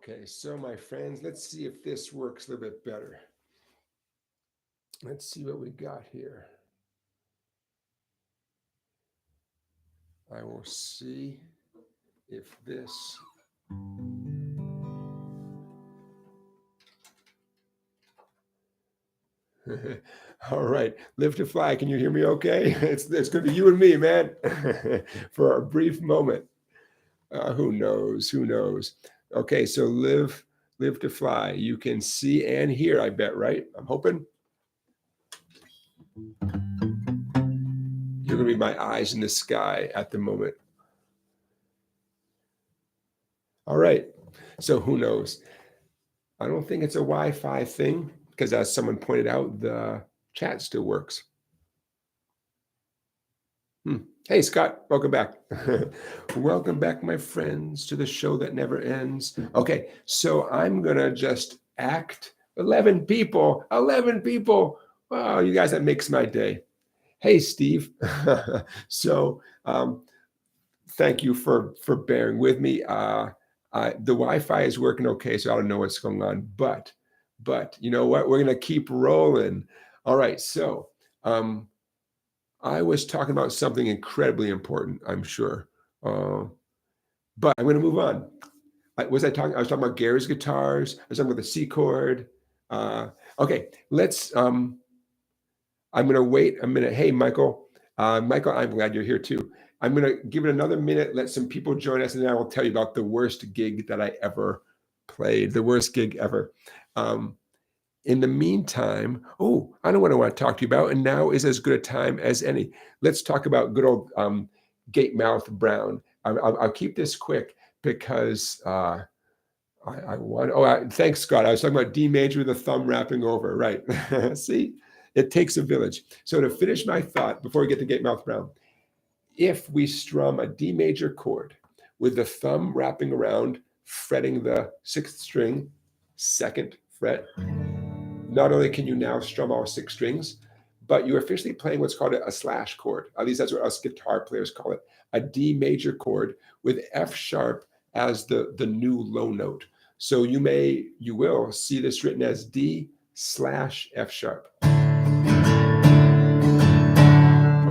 Okay, so my friends, let's see if this works a little bit better. Let's see what we got here. I will see if this. All right, Live to Fly. Can you hear me okay? It's going to be you and me, man, for a brief moment. Who knows? Who knows? Okay, so live to Fly. You can see and hear, I bet, right? I'm hoping. You're going to be my eyes in the sky at the moment. All right, so who knows? I don't think it's a Wi-Fi thing because, as someone pointed out, the chat still works. Hey, Scott, welcome back. Welcome back, my friends, to the show that never ends. Okay, so I'm going to just act 11 people. 11 people. Wow, you guys, that makes my day. Hey, Steve. So thank you for bearing with me. The Wi-Fi is working okay, so I don't know what's going on. But you know what? We're going to keep rolling. All right, so I was talking about something incredibly important, I'm sure. But I'm going to move on. I was talking about Gary's guitars. I was talking about the C chord. Okay, let's. I'm going to wait a minute. Hey, Michael. Michael, I'm glad you're here too. I'm going to give it another minute. Let some people join us, and then I will tell you about the worst gig that I ever played. The worst gig ever. In the meantime, I know what I want to talk to you about, and now is as good a time as any. Let's talk about good old Gatemouth Brown. I'll keep this quick because I want. Thanks, Scott. I was talking about D major with a thumb wrapping over. Right. See, it takes a village. So to finish my thought before we get to Gatemouth Brown, if we strum a D major chord with the thumb wrapping around, fretting the sixth string, second fret. Not only can you now strum all six strings, but you're officially playing what's called a slash chord. At least that's what us guitar players call it. A D major chord with F sharp as the new low note. So you will see this written as D slash F sharp.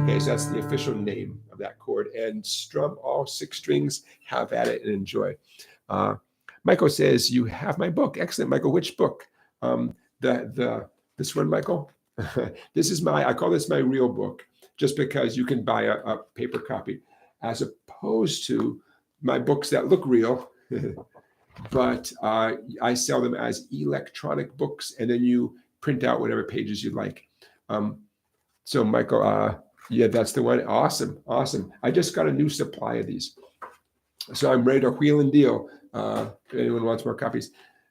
Okay, so that's the official name of that chord. And strum all six strings, have at it and enjoy. Michael says, you have my book. Excellent, Michael. Which book? This one, Michael. I call this my real book, just because you can buy a paper copy, as opposed to my books that look real, but I sell them as electronic books, and then you print out whatever pages you like. So Michael, yeah, that's the one. Awesome. I just got a new supply of these, so I'm ready to wheel and deal. If anyone wants more copies,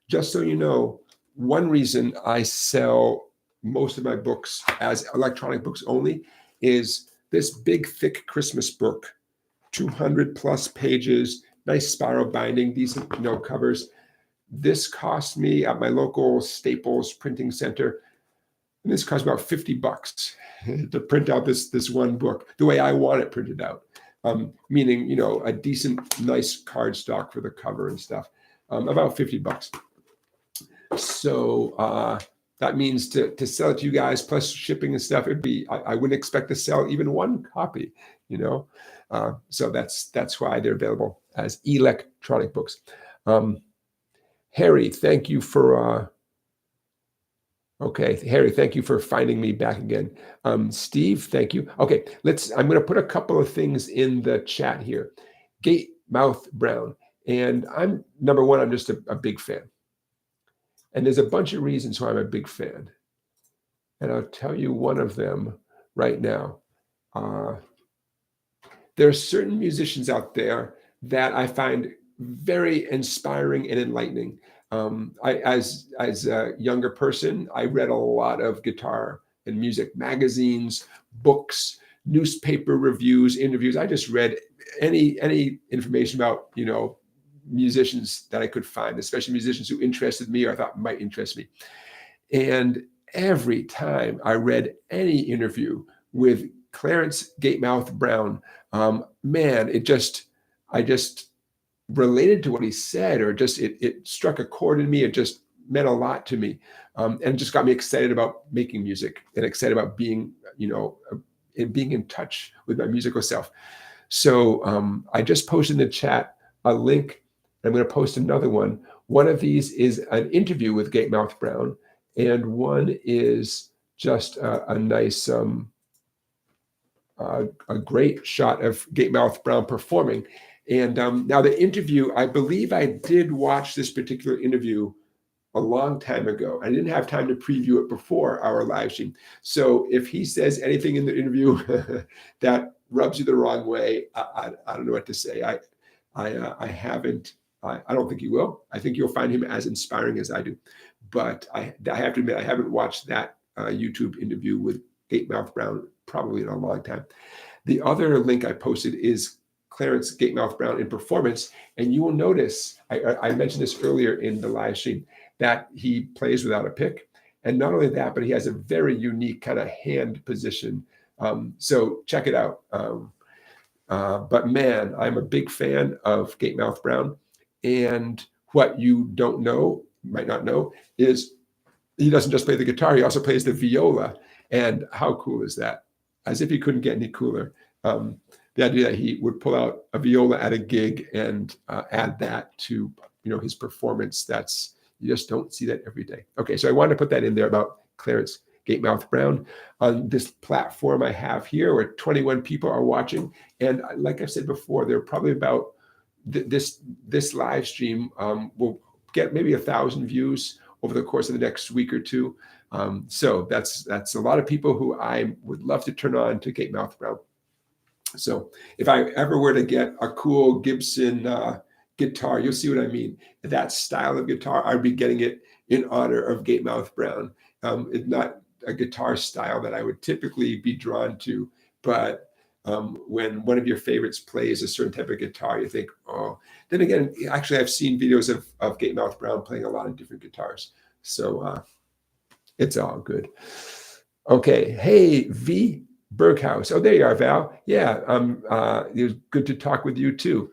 just so you know. One reason I sell most of my books as electronic books only is this big, thick Christmas book, 200 plus pages, nice spiral binding, decent covers. This cost me at my local Staples printing center, and this cost about $50 to print out this one book the way I want it printed out. Meaning, a decent, nice cardstock for the cover and stuff. About $50. So that means to sell it to you guys plus shipping and stuff, I wouldn't expect to sell even one copy, so that's why they're available as electronic books. Harry, thank you for Harry, thank you for finding me back again. Steve, thank you. Okay, I'm going to put a couple of things in the chat here. Gatemouth Brown, and number one, I'm just a big fan. And there's a bunch of reasons why I'm a big fan. And I'll tell you one of them right now. There are certain musicians out there that I find very inspiring and enlightening. As a younger person, I read a lot of guitar and music magazines, books, newspaper reviews, interviews. I just read any information about, musicians that I could find, especially musicians who interested me or I thought might interest me. And every time I read any interview with Clarence Gatemouth Brown, man, I just related to what he said, or just it struck a chord in me. It just meant a lot to me, and just got me excited about making music and excited about being, and being in touch with my musical self. So I just posted in the chat a link. I'm going to post another one. One of these is an interview with Gatemouth Brown, and one is just a nice, a great shot of Gatemouth Brown performing. And now the interview, I believe I did watch this particular interview a long time ago. I didn't have time to preview it before our live stream. So if he says anything in the interview that rubs you the wrong way, I don't know what to say. I haven't. I don't think he will. I think you'll find him as inspiring as I do. But I have to admit, I haven't watched that YouTube interview with Gatemouth Brown probably in a long time. The other link I posted is Clarence Gatemouth Brown in performance. And you will notice, I mentioned this earlier in the live stream, that he plays without a pick. And not only that, but he has a very unique kind of hand position. So check it out. But man, I'm a big fan of Gatemouth Brown. And what you might not know, is he doesn't just play the guitar, he also plays the viola. And how cool is that? As if he couldn't get any cooler. The idea that he would pull out a viola at a gig and add that to his performance, you just don't see that every day. Okay, so I wanted to put that in there about Clarence Gatemouth Brown on this platform I have here, where 21 people are watching. And like I said before, there are probably about this live stream will get maybe 1,000 views over the course of the next week or two. So that's a lot of people who I would love to turn on to Gatemouth Brown. So if I ever were to get a cool Gibson guitar, you'll see what I mean. That style of guitar, I'd be getting it in honor of Gatemouth Brown. It's not a guitar style that I would typically be drawn to, but when one of your favorites plays a certain type of guitar, you think, oh. Then again, actually, I've seen videos of Gatemouth Brown playing a lot of different guitars. So it's all good. Okay. Hey, V. Berghaus. Oh, there you are, Val. Yeah, it was good to talk with you too.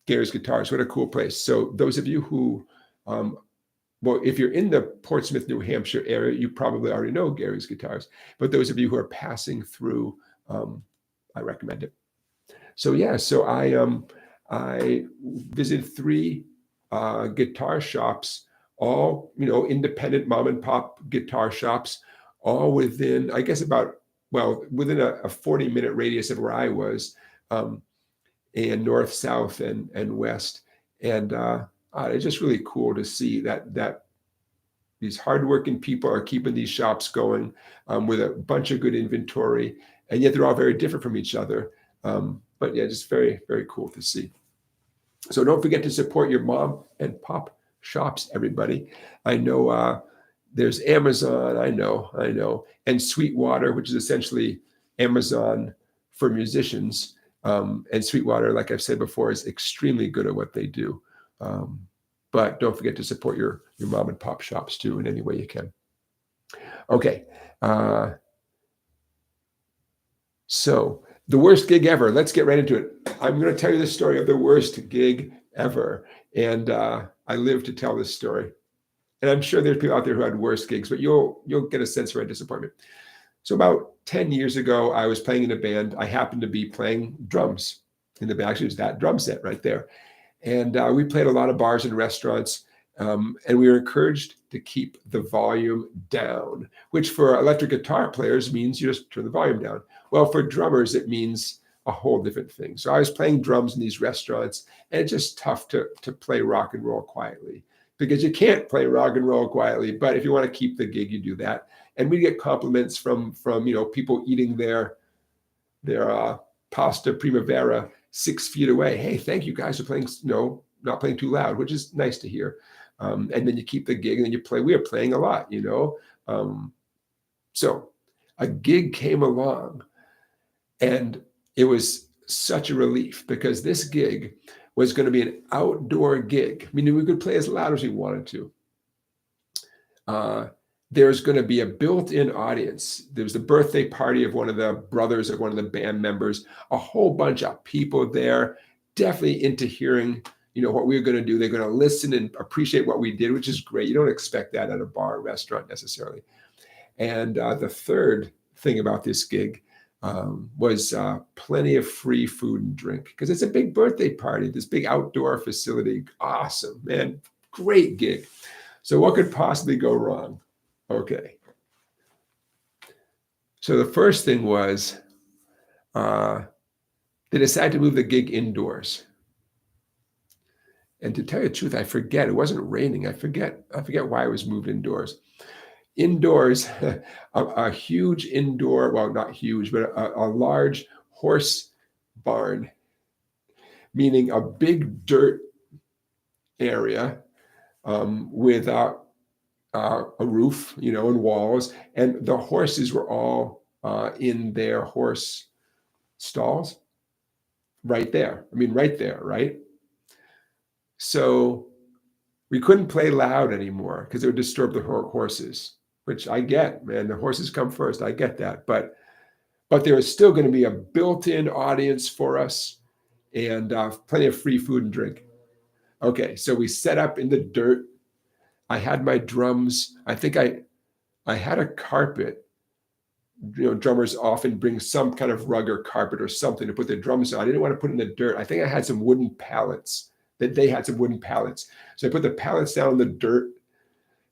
Gary's Guitars, what a cool place. So those of you who, well, if you're in the Portsmouth, New Hampshire area, you probably already know Gary's Guitars. But those of you who are passing through, I recommend it. So yeah, so I visited 3 guitar shops, all independent mom and pop guitar shops, all within, I guess within a 40-minute radius of where I was, and north, south, and west. And it's just really cool to see that these hardworking people are keeping these shops going with a bunch of good inventory, and yet they're all very different from each other. But yeah, just very, very cool to see. So don't forget to support your mom and pop shops, everybody. I know there's Amazon, I know, and Sweetwater, which is essentially Amazon for musicians. And Sweetwater, like I've said before, is extremely good at what they do. But don't forget to support your mom and pop shops too in any way you can. Okay. So the worst gig ever. Let's get right into it. I'm going to tell you the story of the worst gig ever. And I live to tell this story. And I'm sure there's people out there who had worse gigs, but you'll get a sense of my disappointment. So about 10 years ago, I was playing in a band. I happened to be playing drums in the band. Actually, it was that drum set right there. And we played a lot of bars and restaurants. And we were encouraged to keep the volume down, which for electric guitar players means you just turn the volume down. Well, for drummers, it means a whole different thing. So I was playing drums in these restaurants, and it's just tough to play rock and roll quietly, because you can't play rock and roll quietly. But if you want to keep the gig, you do that. And we get compliments from people eating their pasta primavera 6 feet away. Hey, thank you guys for playing, not playing too loud, which is nice to hear. And then you keep the gig, and then you play. We are playing a lot, So a gig came along, and it was such a relief, because this gig was going to be an outdoor gig, meaning we could play as loud as we wanted to. There's going to be a built-in audience. There was the birthday party of one of the brothers of one of the band members, a whole bunch of people there. definitely into hearing, what we were going to do. They're going to listen and appreciate what we did, which is great. You don't expect that at a bar or restaurant necessarily. And the third thing about this gig was plenty of free food and drink, because it's a big birthday party, this big outdoor facility. Awesome, man. Great gig. So what could possibly go wrong? Okay. So the first thing was they decided to move the gig indoors. And to tell you the truth, I forget. It wasn't raining. I forget why it was moved indoors. Indoors, a huge indoor, well, not huge, but a large horse barn, meaning a big dirt area with a roof, and walls. And the horses were all in their horse stalls right there. I mean, right there, right? So we couldn't play loud anymore because it would disturb the horses, which I get, man. The horses come first. I get that. But there was still going to be a built-in audience for us, and plenty of free food and drink. Okay, so we set up in the dirt. I had my drums. I think I had a carpet. Drummers often bring some kind of rug or carpet or something to put their drums on. I didn't want to put it in the dirt. I think I had some wooden pallets. That they had some wooden pallets. So I put the pallets down in the dirt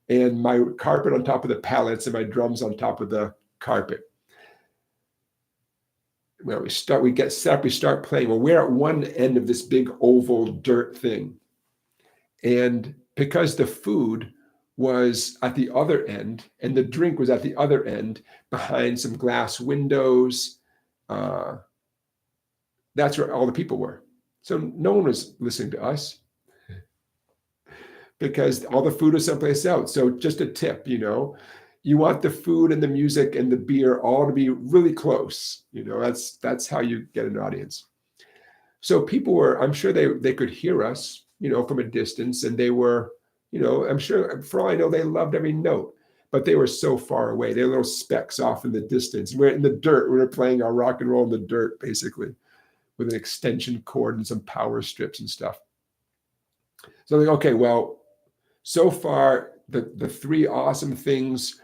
and my carpet on top of the pallets and my drums on top of the carpet. Well, we get set up, we start playing. Well, we're at one end of this big oval dirt thing. And because the food was at the other end and the drink was at the other end behind some glass windows, that's where all the people were. So no one was listening to us because all the food was someplace else. So just a tip, you want the food and the music and the beer all to be really close. That's how you get an audience. So people were, I'm sure they could hear us, from a distance, and they were, I'm sure, for all I know, they loved every note, but they were so far away. They were little specks off in the distance. We're in the dirt. We were playing our rock and roll in the dirt, basically, with an extension cord and some power strips and stuff. So I'm like, okay, well, so far the three awesome things,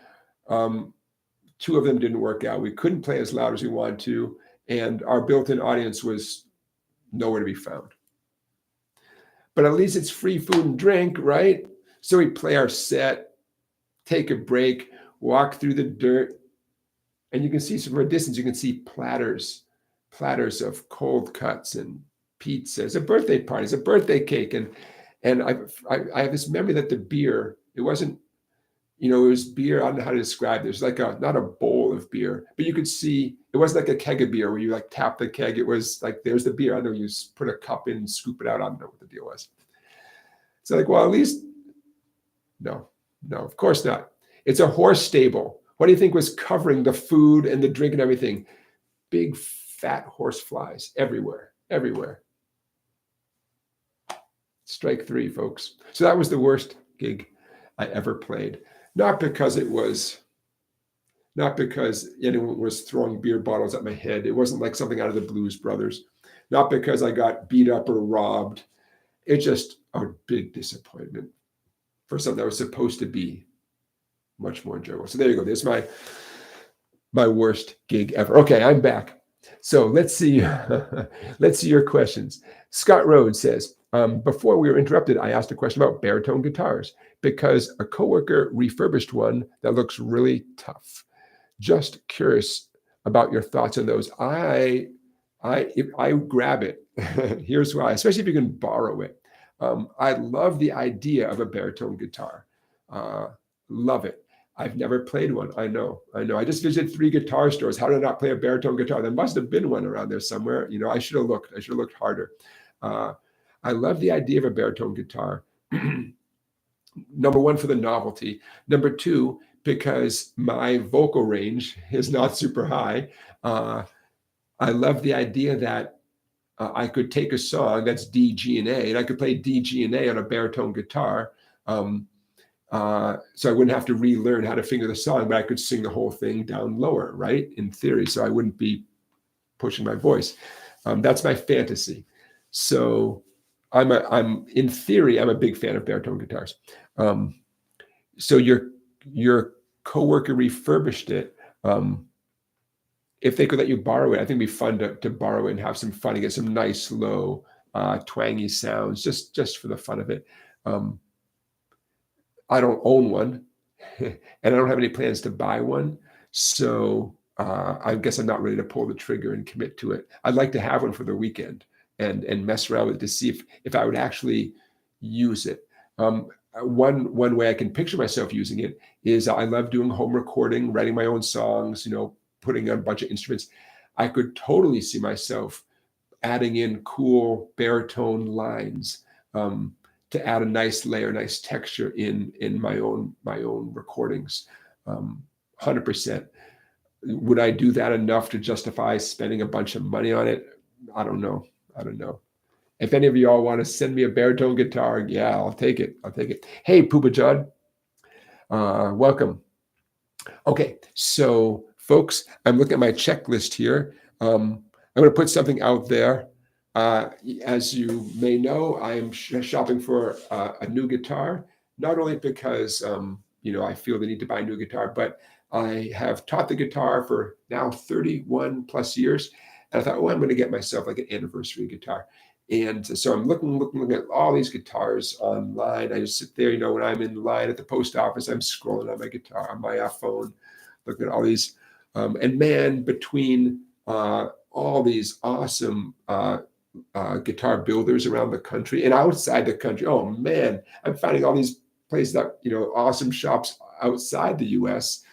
two of them didn't work out. We couldn't play as loud as we wanted to, and our built-in audience was nowhere to be found. But at least it's free food and drink, right? So we play our set, take a break, walk through the dirt, and you can see from a distance, you can see platters of cold cuts and pizza. It's a birthday party. It's a birthday cake. And I have this memory that the beer, it wasn't, it was beer. I don't know how to describe it. It was like not a bowl of beer, but you could see it wasn't like a keg of beer where you like tap the keg. It was like, there's the beer. I know you put a cup in and scoop it out. I don't know what the deal was. So like, well, at least, no, of course not. It's a horse stable. What do you think was covering the food and the drink and everything? Big fat horse flies everywhere. Strike three, folks. So that was the worst gig I ever played. Not because anyone was throwing beer bottles at my head. It wasn't like something out of the Blues Brothers. Not because I got beat up or robbed. It's just a big disappointment for something that was supposed to be much more enjoyable. So there you go. There's my worst gig ever. Okay, I'm back. So let's see your questions. Scott Rhodes says, before we were interrupted, I asked a question about baritone guitars because a coworker refurbished one that looks really tough. Just curious about your thoughts on those. I grab it. Here's why, especially if you can borrow it. I love the idea of a baritone guitar. Love it. I've never played one. I know. I just visited 3 guitar stores. How did I not play a baritone guitar? There must have been one around there somewhere. I should have looked. I should have looked harder. I love the idea of a baritone guitar. Number one, for the novelty. Number two, because my vocal range is not super high. I love the idea that I could take a song that's D, G, and A, and I could play D, G, and A on a baritone guitar. So I wouldn't have to relearn how to finger the song, but I could sing the whole thing down lower, right? In theory, so I wouldn't be pushing my voice. That's my fantasy. So I'm in theory, I'm a big fan of baritone guitars. So your coworker refurbished it. If they could let you borrow it, I think it'd be fun to borrow it and have some fun and get some nice low twangy sounds just for the fun of it. I don't own one, and I don't have any plans to buy one. So I guess I'm not ready to pull the trigger and commit to it. I'd like to have one for the weekend and mess around with it to see if I would actually use it. One way I can picture myself using it is I love doing home recording, writing my own songs, putting on a bunch of instruments. I could totally see myself adding in cool baritone lines to add a nice layer, nice texture in my own recordings. 100%. Would I do that enough to justify spending a bunch of money on it? I don't know. If any of y'all want to send me a baritone guitar, yeah, I'll take it. Hey, Poopa John, welcome. Okay, so folks, I'm looking at my checklist here. I'm going to put something out there. As you may know, I'm shopping for a new guitar, not only because I feel the need to buy a new guitar, but I have taught the guitar for now 31 plus years. And I thought, I'm going to get myself like an anniversary guitar. And so I'm looking at all these guitars online. I just sit there, when I'm in line at the post office, I'm scrolling on my guitar, on my phone, looking at all these. And man, between all these awesome guitar builders around the country and outside the country, oh man, I'm finding all these places that, awesome shops outside the US.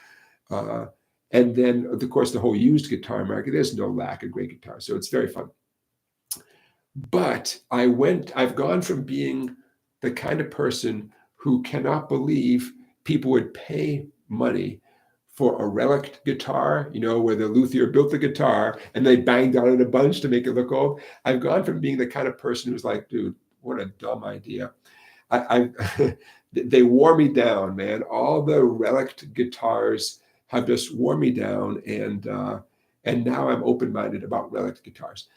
And then, of course, the whole used guitar market, there's no lack of great guitars. So it's very fun. But I've gone from being the kind of person who cannot believe people would pay money for a relic guitar, where the luthier built the guitar and they banged on it a bunch to make it look old. I've gone from being the kind of person who's like, dude, what a dumb idea. They wore me down, man. All the relic guitars have just worn me down, and now I'm open-minded about relic guitars.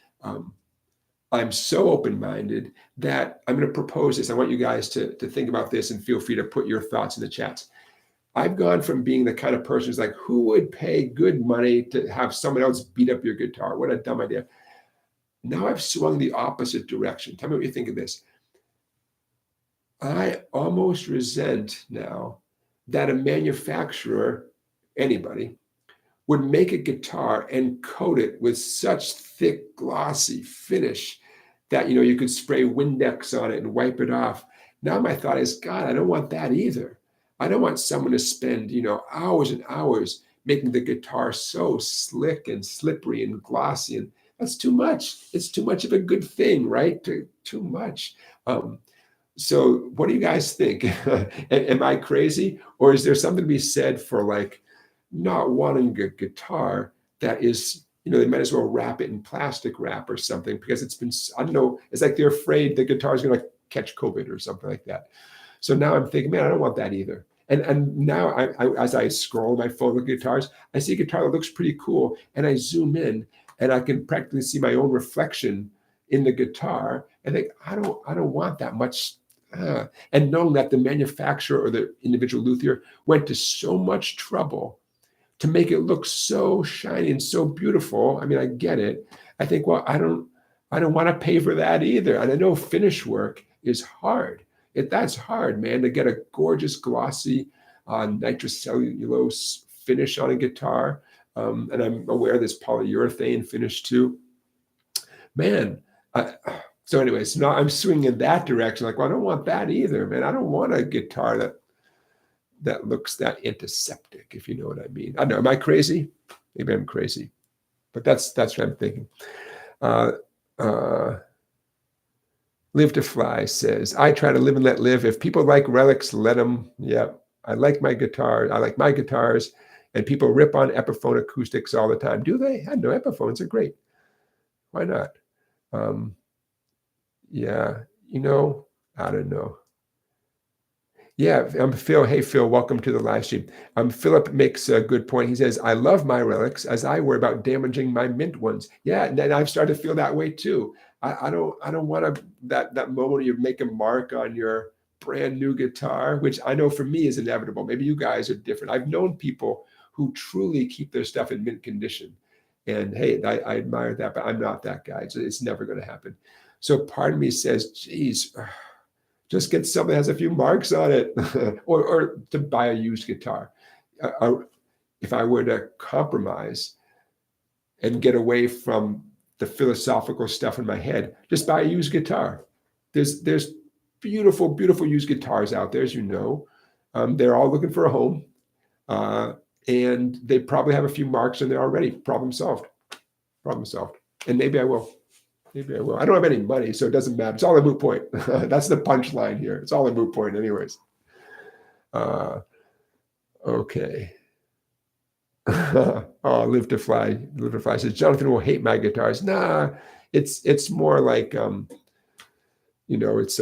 I'm so open-minded that I'm going to propose this. I want you guys to think about this and feel free to put your thoughts in the chats. I've gone from being the kind of person who's like, who would pay good money to have someone else beat up your guitar? What a dumb idea. Now I've swung the opposite direction. Tell me what you think of this. I almost resent now that a manufacturer, anybody, would make a guitar and coat it with such thick, glossy finish that, you could spray Windex on it and wipe it off. Now my thought is, God, I don't want that either. I don't want someone to spend, hours and hours making the guitar so slick and slippery and glossy. And that's too much. It's too much of a good thing, right? Too much. So what do you guys think? Am I crazy? Or is there something to be said for like not wanting a guitar that is, they might as well wrap it in plastic wrap or something, because it's been, I don't know, it's like they're afraid the guitar is going to catch COVID or something like that. So now I'm thinking, man, I don't want that either. And now as I scroll my phone with guitars, I see a guitar that looks pretty cool, and I zoom in and I can practically see my own reflection in the guitar, and think, I don't want that much. And knowing that the manufacturer or the individual luthier went to so much trouble to make it look so shiny and so beautiful. I mean, I get it. I think, well, I don't want to pay for that either. And I know finish work is hard. That's hard, man, to get a gorgeous glossy nitrocellulose finish on a guitar. And I'm aware there's polyurethane finish too. Man, so anyways, now I'm swinging in that direction. Like, well, I don't want that either, man. I don't want a guitar that looks that antiseptic, if you know what I mean. I don't know. Am I crazy? Maybe I'm crazy, but that's what I'm thinking. Live to Fly says, I try to live and let live. If people like relics, let them. Yeah, I like my guitar. I like my guitars. And people rip on Epiphone acoustics all the time. Do they? I know Epiphones are great. Why not? Yeah, I don't know. Yeah, Phil. Hey, Phil, welcome to the live stream. Philip makes a good point. He says, I love my relics as I worry about damaging my mint ones. Yeah, and I've started to feel that way too. I don't want to that moment where you make a mark on your brand new guitar, which I know for me is inevitable. Maybe you guys are different. I've known people who truly keep their stuff in mint condition. And hey, I admire that, but I'm not that guy. It's never going to happen. So part of me says, geez, just get something that has a few marks on it, or to buy a used guitar. If I were to compromise and get away from the philosophical stuff in my head, just buy a used guitar. There's beautiful, beautiful used guitars out there, as you know. They're all looking for a home, and they probably have a few marks in there already. Problem solved. Problem solved. And maybe I will. Maybe I will. I don't have any money, so it doesn't matter. It's all a moot point. That's the punchline here. It's all a moot point, anyways. Okay. Oh, Live to Fly. Live to Fly says Jonathan will hate my guitars. Nah, it's more like it's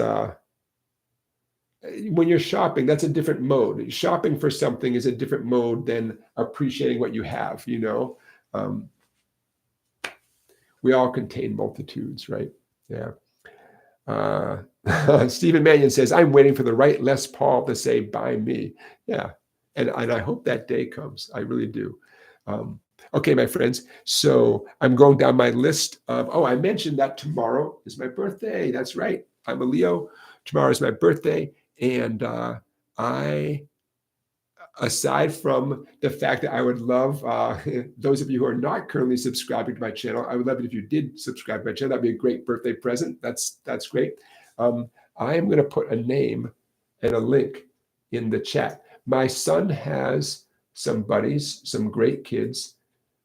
when you're shopping, that's a different mode. Shopping for something is a different mode than appreciating what you have. We all contain multitudes, right? Yeah. Stephen Mannion says, I'm waiting for the right Les Paul to say, buy me. Yeah. And I hope that day comes. I really do. Okay, my friends. So I'm going down my list of, I mentioned that tomorrow is my birthday. That's right. I'm a Leo. Tomorrow is my birthday. And aside from the fact that I would love those of you who are not currently subscribing to my channel, I would love it if you did subscribe to my channel. That'd be a great birthday present. That's great. I am going to put a name and a link in the chat. My son has some buddies, some great kids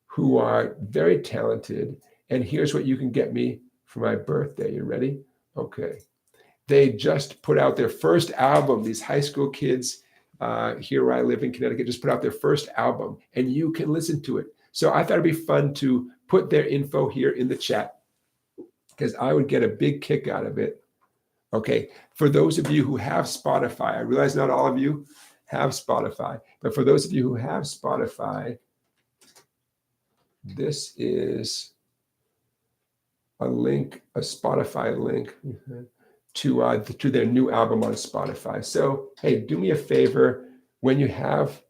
who are very talented. And here's what you can get me for my birthday. You ready? Okay. They just put out their first album. These high school kids here where I live in Connecticut just put out their first album, and you can listen to it. So I thought it'd be fun to put their info here in the chat because I would get a big kick out of it. Okay, for those of you who have Spotify, I realize not all of you have Spotify, but for those of you who have Spotify, this is a link, a Spotify link to their new album on Spotify. So hey, do me a favor when you have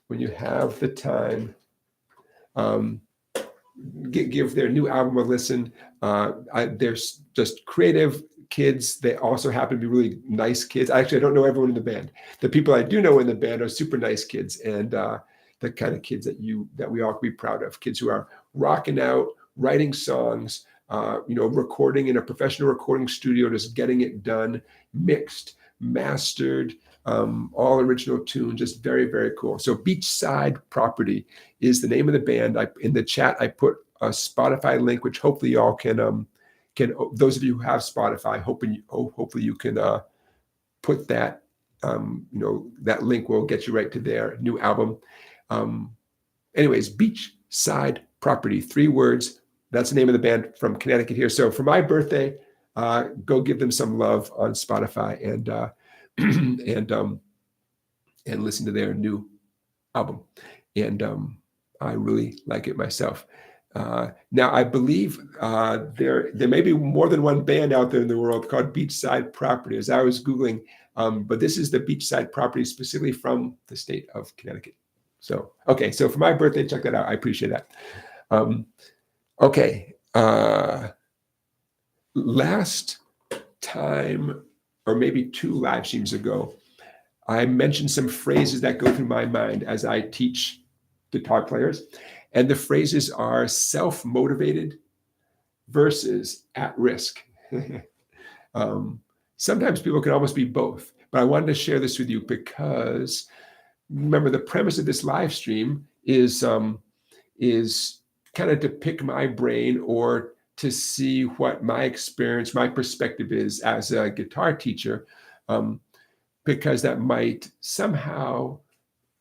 the time, give their new album a listen. There's just creative kids. They also happen to be really nice kids. Actually, I don't know everyone in the band. The people I do know in the band are super nice kids, and the kind of kids that we all can be proud of. Kids who are rocking out, writing songs, recording in a professional recording studio, just getting it done, mixed, mastered, all original tunes, just very, very cool. So Beachside Property is the name of the band. In the chat, I put a Spotify link, which hopefully y'all can those of you who have Spotify, hopefully you can put that, that link will get you right to their new album. Anyways, Beachside Property, 3 words. That's the name of the band from Connecticut here. So for my birthday, go give them some love on Spotify and listen to their new album. And I really like it myself. Now, I believe there may be more than one band out there in the world called Beachside Property, as I was Googling, but this is the Beachside Property specifically from the state of Connecticut. So, okay, so for my birthday, check that out. I appreciate that. Okay, last time, or maybe 2 live streams ago, I mentioned some phrases that go through my mind as I teach guitar players. And the phrases are self-motivated versus at risk. Sometimes people can almost be both, but I wanted to share this with you because remember the premise of this live stream is kind of to pick my brain or to see what my experience, my perspective is as a guitar teacher, because that might somehow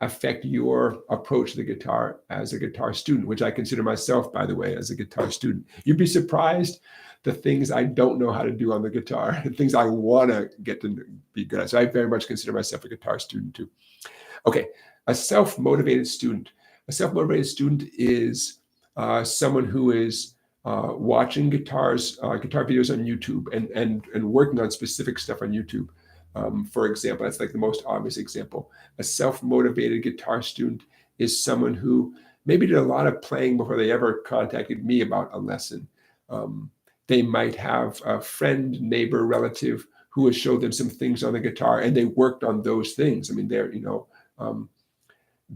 affect your approach to the guitar as a guitar student, which I consider myself, by the way, as a guitar student. You'd be surprised the things I don't know how to do on the guitar, things I want to get to be good at. So I very much consider myself a guitar student too. Okay, a self-motivated student. A self-motivated student is someone who is watching guitar videos on YouTube and working on specific stuff on YouTube. For example, that's like the most obvious example. A self-motivated guitar student is someone who maybe did a lot of playing before they ever contacted me about a lesson. They might have a friend, neighbor, relative who has showed them some things on the guitar, and they worked on those things. I mean,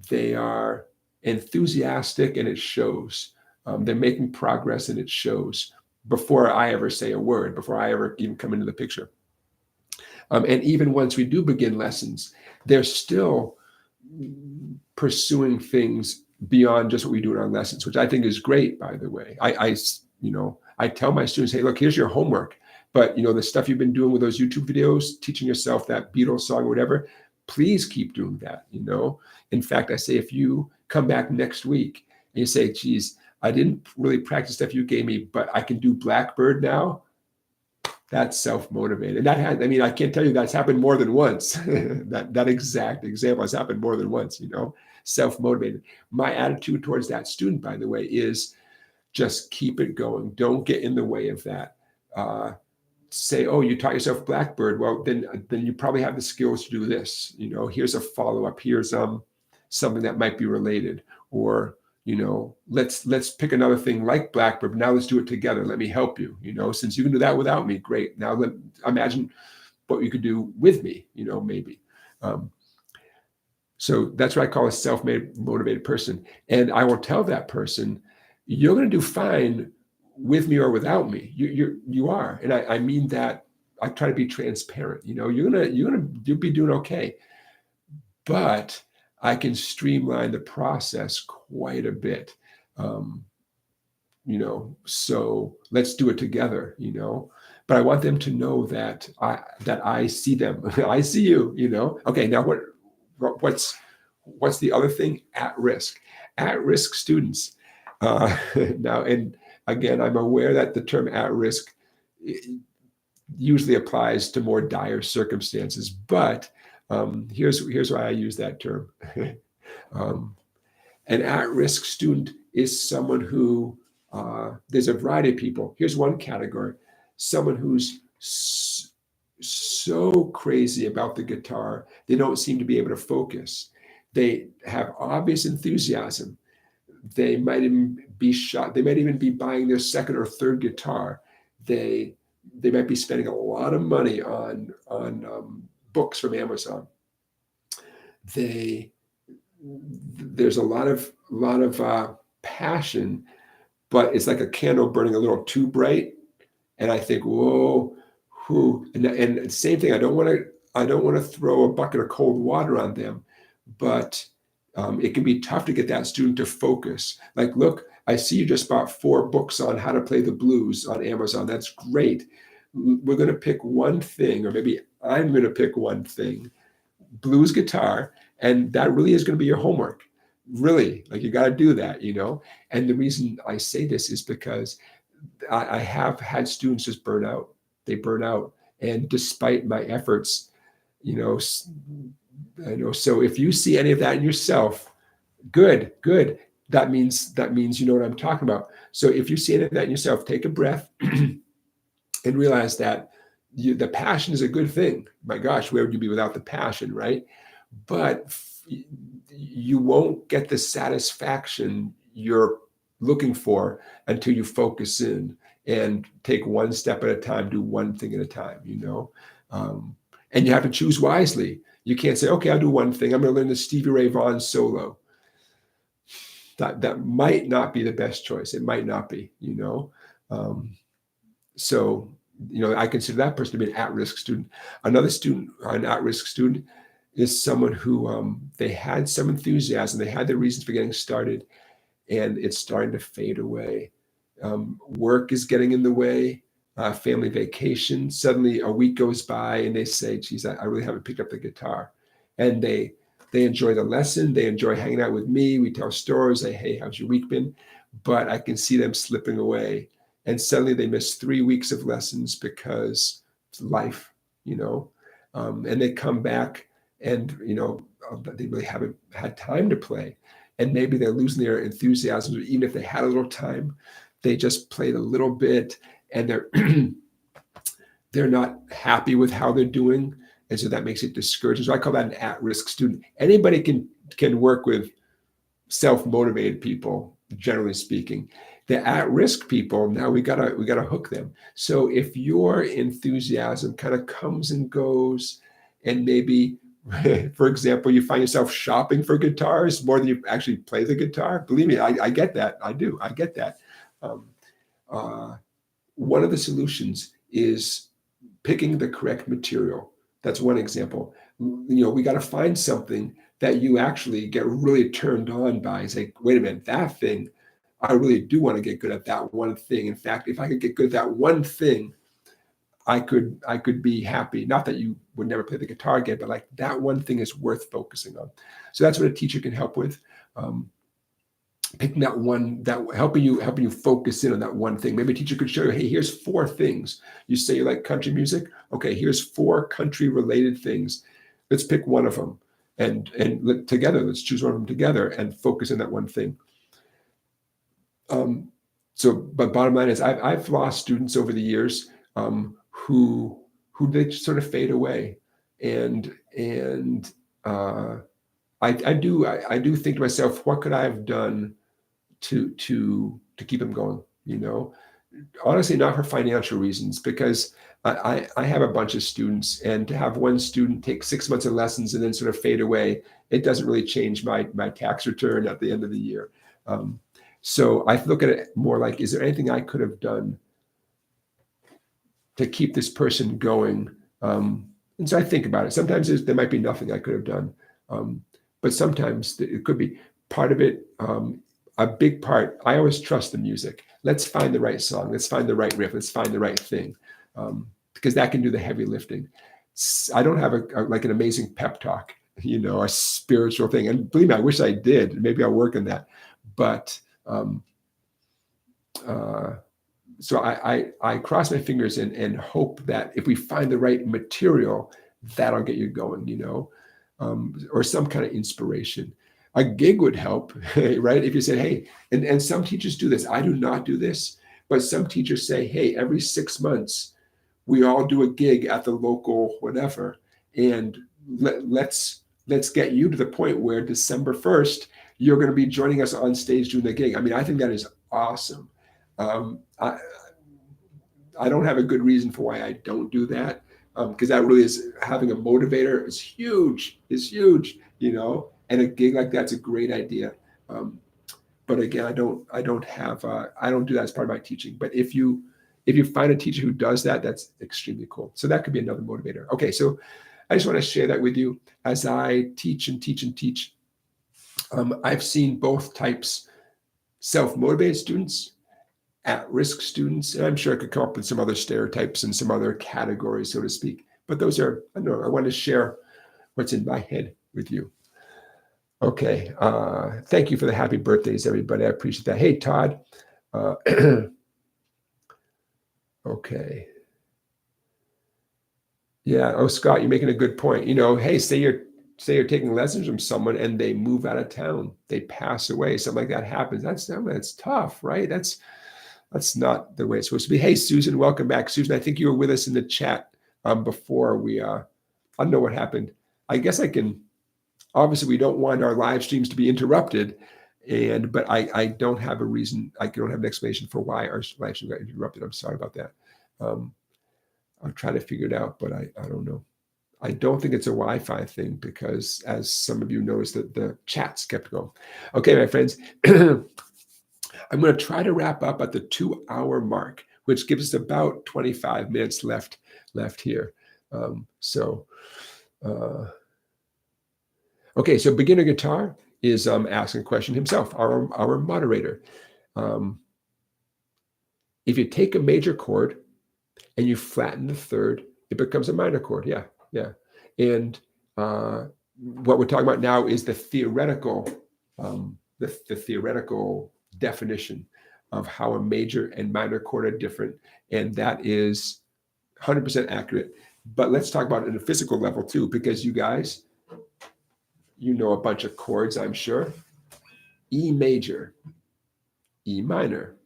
they are enthusiastic, and it shows. They're making progress, and it shows before I ever say a word, before I ever even come into the picture. And even once we do begin lessons, they're still pursuing things beyond just what we do in our lessons, which I think is great, by the way. I tell my students, hey, look, here's your homework. But the stuff you've been doing with those YouTube videos, teaching yourself that Beatles song or whatever, please keep doing that. In fact, I say, if you come back next week and you say, geez, I didn't really practice stuff you gave me, but I can do Blackbird now, that's self-motivated. I can't tell you that's happened more than once. that exact example has happened more than once, self-motivated. My attitude towards that student, by the way, is just keep it going. Don't get in the way of that. Say, oh, you taught yourself Blackbird. Well, then you probably have the skills to do this. Here's a follow-up. Here's something that might be related. Or, let's pick another thing like Blackbird. Now let's do it together. Let me help you. Since you can do that without me, great. Now imagine what you could do with me, maybe. So that's what I call a self-motivated person. And I will tell that person, you're going to do fine with me or without me. You are. And I mean that. I try to be transparent. You'll be doing okay. But I can streamline the process quite a bit. So let's do it together, but I want them to know that I see them. I see you, Okay, now what's the other thing? At risk students. Now, and again, I'm aware that the term at risk usually applies to more dire circumstances, but here's why I use that term. An at-risk student is someone who, there's a variety of people. Here's one category: someone who's so crazy about the guitar, they don't seem to be able to focus. They have obvious enthusiasm. They might even be shot. They might even be buying their second or third guitar. They might be spending a lot of money on books from Amazon. There's a lot of passion, but it's like a candle burning a little too bright. And I think, whoa, and same thing. I don't want to throw a bucket of cold water on them, but it can be tough to get that student to focus. Like, look, I see you just bought 4 books on how to play the blues on Amazon. That's great. We're going to pick one thing, or maybe I'm going to pick one thing, blues guitar, and that really is going to be your homework. Really, like, you got to do that, And the reason I say this is because I have had students just burn out. They burn out, and despite my efforts, So if you see any of that in yourself, good. That means you know what I'm talking about. So if you see any of that in yourself, take a breath and realize that the passion is a good thing. My gosh, where would you be without the passion, right? But you won't get the satisfaction you're looking for until you focus in and take one step at a time, do one thing at a time, and you have to choose wisely. You can't say, okay, I'll do one thing. I'm going to learn the Stevie Ray Vaughan solo. That might not be the best choice. It might not be, So, I consider that person to be an at-risk student. Another student, an at-risk student, is someone who they had some enthusiasm. They had the reasons for getting started, and it's starting to fade away. Work is getting in the way. Family vacation. Suddenly a week goes by and they say, geez, I really haven't picked up the guitar. And they enjoy the lesson. They enjoy hanging out with me. We tell stories. Say, hey, how's your week been? But I can see them slipping away. And suddenly they miss 3 weeks of lessons because it's life, and they come back and, they really haven't had time to play. And maybe they're losing their enthusiasm. Even if they had a little time, they just played a little bit and they're not happy with how they're doing. And so that makes it discouraging. So I call that an at-risk student. Anybody can work with self-motivated people, generally speaking. The at-risk people, now we gotta hook them. So if your enthusiasm kind of comes and goes, and maybe, for example, you find yourself shopping for guitars more than you actually play the guitar. Believe me, I get that. I do. I get that. One of the solutions is picking the correct material. That's one example. We got to find something that you actually get really turned on by. Say, wait a minute, that thing, I really do want to get good at that one thing. In fact, if I could get good at that one thing, I could be happy. Not that you would never play the guitar again, but like that one thing is worth focusing on. So that's what a teacher can help with. Picking that one, that helping you focus in on that one thing. Maybe a teacher could show you, hey, here's 4 things. You say you like country music. Okay, here's 4 country related things. Let's pick one of them, and together, let's choose one of them together and focus on that one thing. But bottom line is, I've lost students over the years who they sort of fade away, and I do think to myself, what could I have done to keep them going? Honestly, not for financial reasons, because I have a bunch of students, and to have one student take 6 months of lessons and then sort of fade away, it doesn't really change my tax return at the end of the year. So I look at it more like, is there anything I could have done to keep this person going? And so I think about it. Sometimes there might be nothing I could have done. But sometimes it could be part of it. A big part, I always trust the music. Let's find the right song. Let's find the right riff. Let's find the right thing, because that can do the heavy lifting. I don't have like an amazing pep talk, a spiritual thing. And believe me, I wish I did. Maybe I'll work on that. But so I cross my fingers and hope that if we find the right material, that'll get you going, or some kind of inspiration. A gig would help, right? If you said, hey, and some teachers do this. I do not do this, but some teachers say, hey, every 6 months, we all do a gig at the local whatever, and let's get you to the point where December 1st, you're going to be joining us on stage doing the gig. I mean, I think that is awesome. I don't have a good reason for why I don't do that, because that really is, having a motivator is huge, and a gig like that's a great idea. But again, I don't do that as part of my teaching. But if you find a teacher who does that, that's extremely cool. So that could be another motivator. Okay, so I just want to share that with you as I teach and teach and teach. I've seen both types: self-motivated students, at-risk students, and I'm sure I could come up with some other stereotypes and some other categories, so to speak. But those are, I don't know, I want to share what's in my head with you. Okay, thank you for the happy birthdays, everybody. I appreciate that. Hey, Todd. Okay. Yeah. Oh, Scott, you're making a good point. Hey, say you're taking lessons from someone and they move out of town, they pass away, something like that happens. That's tough, right? That's not the way it's supposed to be. Hey, Susan, welcome back. Susan, I think you were with us in the chat before we, I don't know what happened. I guess obviously we don't want our live streams to be interrupted, but I don't have a reason. I don't have an explanation for why our live stream got interrupted. I'm sorry about that. I'll try to figure it out, but I don't know. I don't think it's a Wi-Fi thing, because as some of you noticed, that the chats kept going. Okay, my friends, I'm going to try to wrap up at the 2-hour mark, which gives us about 25 minutes left here. Okay, so beginner guitar is asking a question himself, our moderator. If you take a major chord and you flatten the third, it becomes a minor chord. Yeah. And what we're talking about now is the theoretical, the theoretical definition of how a major and minor chord are different, and that is 100% accurate. But let's talk about it at a physical level too, because you guys, a bunch of chords, I'm sure. E major, E minor,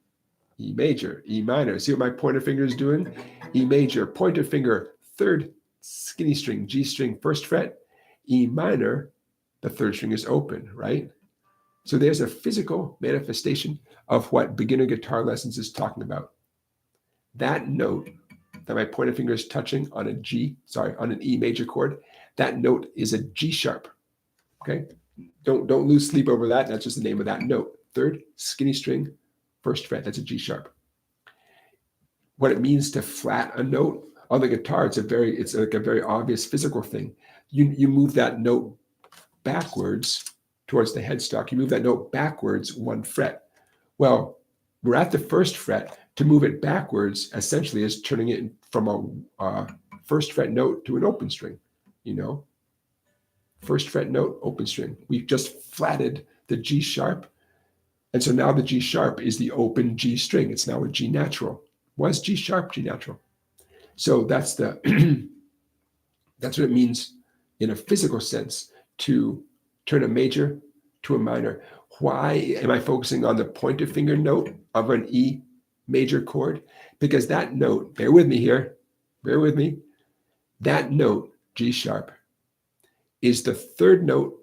E major, E minor. See what my pointer finger is doing? E major, pointer finger, third skinny string, G string, first fret. E minor, the third string is open, right? So there's a physical manifestation of what beginner guitar lessons is talking about. That note that my pointer finger is touching on on an E major chord, that note is a G sharp. Okay, don't lose sleep over that. That's just the name of that note. Third skinny string, first fret. That's a G sharp. What it means to flat a note on the guitar, it's like a very obvious physical thing. You move that note backwards towards the headstock. You move that note backwards one fret. Well, we're at the first fret. To move it backwards essentially is turning it from a first fret note to an open string, first fret note, open string. We've just flatted the G sharp. And so now the G sharp is the open G string. It's now a G natural. Was G sharp, G natural. So that's that's what it means in a physical sense to turn a major to a minor. Why am I focusing on the pointer finger note of an E major chord? Because that note, bear with me here, bear with me, that note, G sharp, is the third note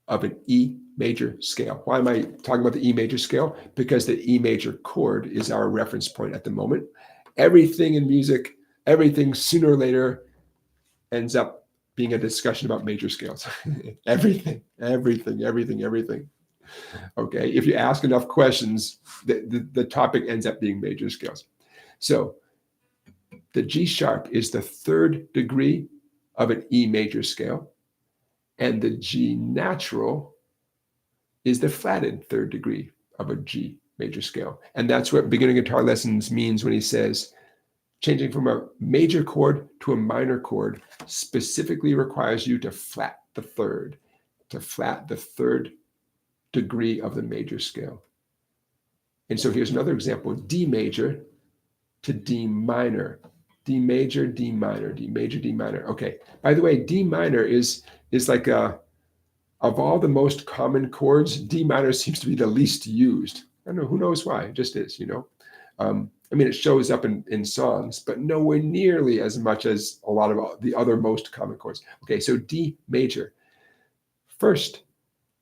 of an E major scale. Why am I talking about the E major scale? Because the E major chord is our reference point at the moment. Everything in music, everything sooner or later ends up being a discussion about major scales. everything. Okay, if you ask enough questions, the topic ends up being major scales. So the G sharp is the third degree of an E major scale, and the G natural is the flatted third degree of a G major scale. And that's what beginner guitar lessons means when he says changing from a major chord to a minor chord specifically requires you to flat the third degree of the major scale. And so here's another example: D major to D minor, D major, D minor, D major, D minor. Okay, by the way, D minor is like of all the most common chords, D minor seems to be the least used. I don't know, who knows why? It just is, I mean, it shows up in songs, but nowhere nearly as much as a lot of the other most common chords. Okay, so D major. First,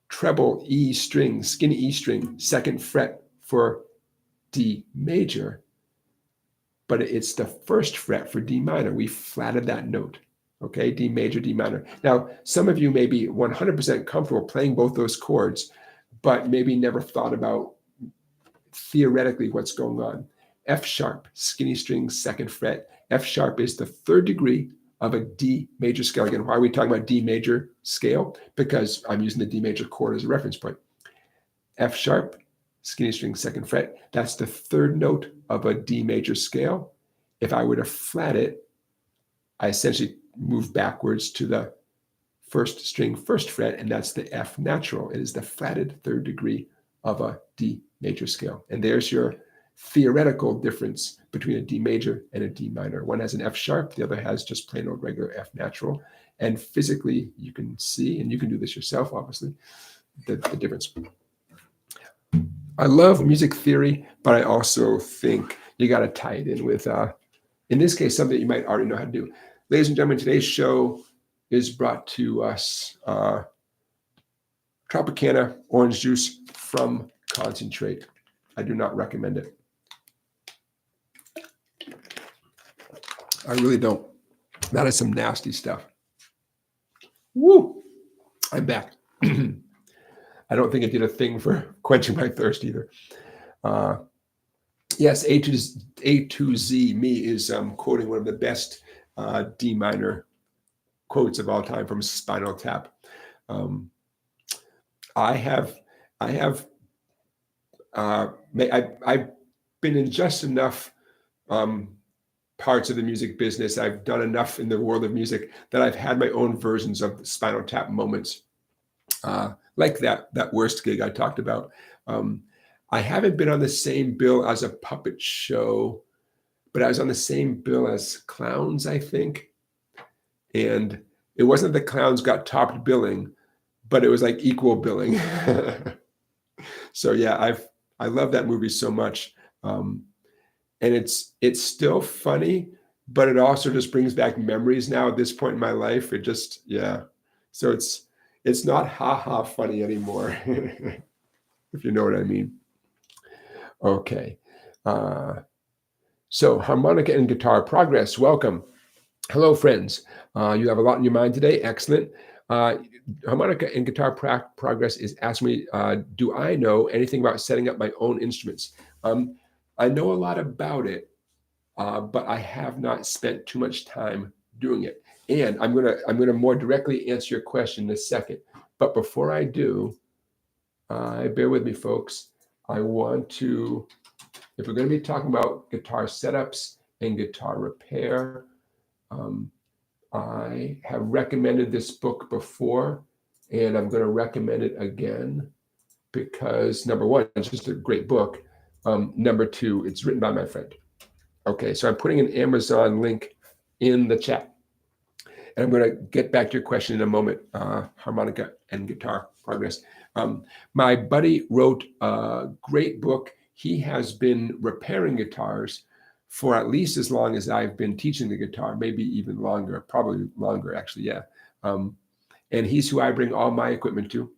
treble E string, skinny E string, second fret for D major, but it's the first fret for D minor. We flatted that note. Okay, D major, D minor. Now, some of you may be 100% comfortable playing both those chords, but maybe never thought about theoretically what's going on. F sharp, skinny string, second fret. F sharp is the third degree of a D major scale. Again, why are we talking about D major scale? Because I'm using the D major chord as a reference point. F sharp, skinny string, second fret. That's the third note of a D major scale. If I were to flat it, I essentially move backwards to the first string, first fret, and that's the F natural. It is the flatted third degree of a D major scale. And there's your theoretical difference between a D major and a D minor. One has an F sharp, the other has just plain old regular F natural. And physically, you can see, and you can do this yourself, obviously, the difference. I love music theory, but I also think you got to tie it in with, in this case, something you might already know how to do. Ladies and gentlemen, today's show is brought to us Tropicana orange juice from concentrate. I do not recommend it. I really don't. That is some nasty stuff. Woo! I'm back. I don't think it did a thing for quenching my thirst either. Yes, A to Z, me, is quoting one of the best D minor quotes of all time from Spinal Tap. I've been in just enough parts of the music business. I've done enough in the world of music that I've had my own versions of Spinal Tap moments, like that worst gig I talked about. I haven't been on the same bill as a puppet show, but I was on the same bill as Clowns, I think. And it wasn't that Clowns got topped billing, but it was like equal billing. So yeah, I love that movie so much And it's still funny, but it also just brings back memories now at this point in my life. It just, yeah. So it's not ha-ha funny anymore, if you know what I mean. Okay. So harmonica and guitar progress, welcome. Hello, friends. You have a lot in your mind today. Excellent. Harmonica and guitar progress is asking me, do I know anything about setting up my own instruments? I know a lot about it, but I have not spent too much time doing it. And I'm gonna more directly answer your question in a second. But before I do, bear with me, folks. I want to, if we're going to be talking about guitar setups and guitar repair, I have recommended this book before, and I'm going to recommend it again because number one, it's just a great book. Number two, it's written by my friend. Okay, so I'm putting an Amazon link in the chat. And I'm going to get back to your question in a moment, harmonica and guitar progress. My buddy wrote a great book. He has been repairing guitars for at least as long as I've been teaching the guitar, maybe even longer, probably longer, actually, yeah. And he's who I bring all my equipment to.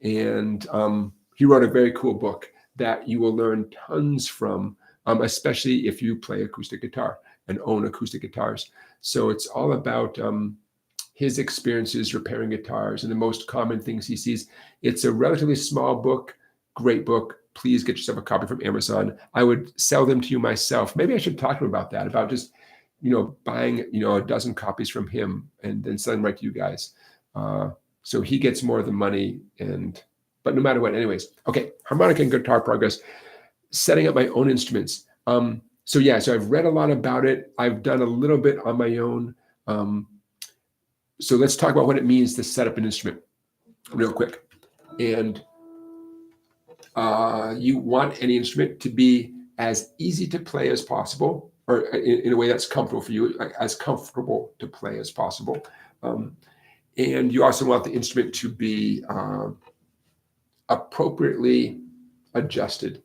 And he wrote a very cool book that you will learn tons from, especially if you play acoustic guitar and own acoustic guitars. So it's all about his experiences repairing guitars and the most common things he sees. It's a relatively small book, great book. Please get yourself a copy from Amazon. I would sell them to you myself. Maybe I should talk to him about that, about just, buying, a dozen copies from him and then selling right to you guys. So he gets more of the money, but no matter what, anyways. Okay, harmonica and guitar progress, setting up my own instruments. So I've read a lot about it. I've done a little bit on my own. So let's talk about what it means to set up an instrument real quick. And you want any instrument to be as easy to play as possible, or in a way that's comfortable for you, as comfortable to play as possible. And you also want the instrument to be appropriately adjusted,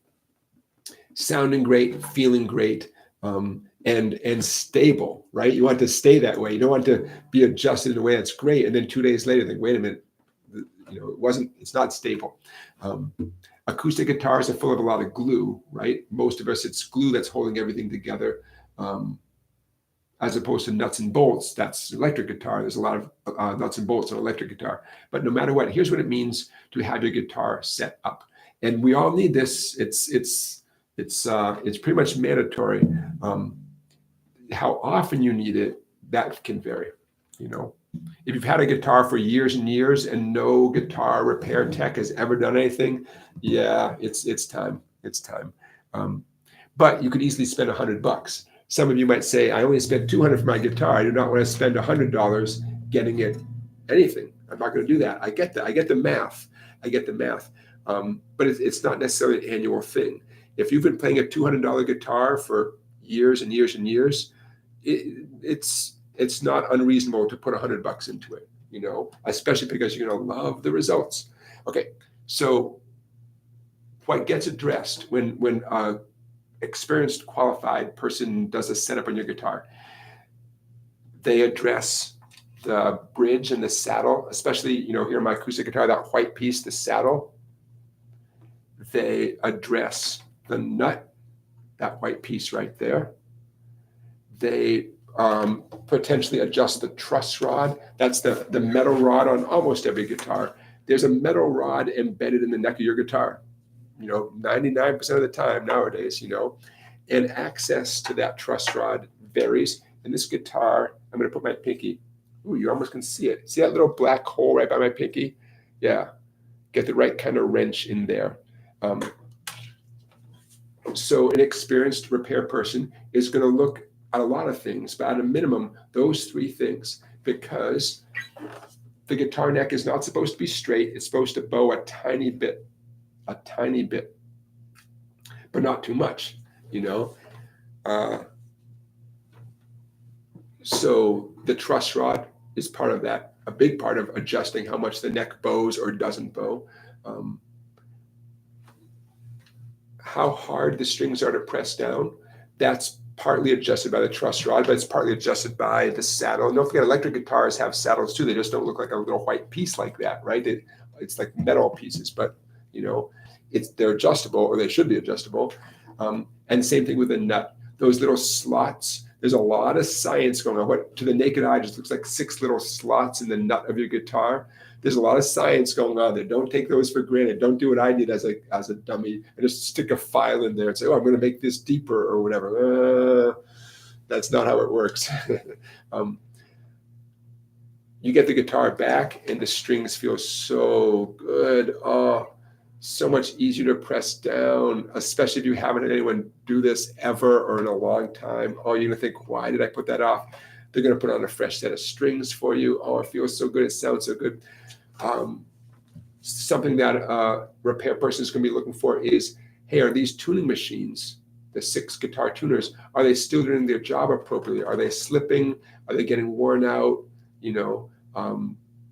sounding great, feeling great, and stable, right? You want to stay that way. You don't want to be adjusted in a way that's great, and then 2 days later think, wait a minute, it's not stable. Acoustic guitars are full of a lot of glue, right? Most of us, it's glue that's holding everything together, as opposed to nuts and bolts. That's electric guitar. There's a lot of nuts and bolts on electric guitar. But no matter what, here's what it means to have your guitar set up. And we all need this. It's pretty much mandatory. How often you need it, that can vary. If you've had a guitar for years and years and no guitar repair tech has ever done anything, yeah, it's time. It's time. But you could easily spend $100. Some of you might say, I only spent $200 for my guitar. I do not want to spend $100 getting it anything. I'm not going to do that. I get that. I get the math. But it's not necessarily an annual thing. If you've been playing a $200 guitar for years and years and years, it's not unreasonable to put $100 into it, especially because you're going to love the results. Okay, so what gets addressed when a experienced, qualified person does a setup on your guitar, they address the bridge and the saddle, especially, here in my acoustic guitar, that white piece, the saddle. They address the nut, that white piece right there. They potentially adjust the truss rod. That's the metal rod on almost every guitar. There's a metal rod embedded in the neck of your guitar, 99% of the time nowadays, and access to that truss rod varies. In this guitar, I'm going to put my pinky. Ooh, you almost can see it. See that little black hole right by my pinky? Yeah, get the right kind of wrench in there. So an experienced repair person is going to look at a lot of things, but at a minimum, those three things, because the guitar neck is not supposed to be straight. It's supposed to bow a tiny bit, but not too much, So the truss rod is part of that, a big part of adjusting how much the neck bows or doesn't bow. how hard the strings are to press down, that's partly adjusted by the truss rod, but it's partly adjusted by the saddle. And don't forget, electric guitars have saddles too. They just don't look like a little white piece like that, right? It's like metal pieces, but they're adjustable, or they should be adjustable. And same thing with the nut. Those little slots, there's a lot of science going on. What to the naked eye just looks like 6 little slots in the nut of your guitar. There's a lot of science going on there. Don't take those for granted. Don't do what I did as a dummy and just stick a file in there and say, oh, I'm going to make this deeper or whatever. That's not how it works. You get the guitar back and the strings feel so good. Oh, so much easier to press down, especially if you haven't had anyone do this ever or in a long time. Oh, you're going to think, why did I put that off? They're going to put on a fresh set of strings for you. Oh, it feels so good. It sounds so good. Something that a repair person is going to be looking for is, hey, are these tuning machines, the 6 guitar tuners, are they still doing their job appropriately? Are they slipping? Are they getting worn out?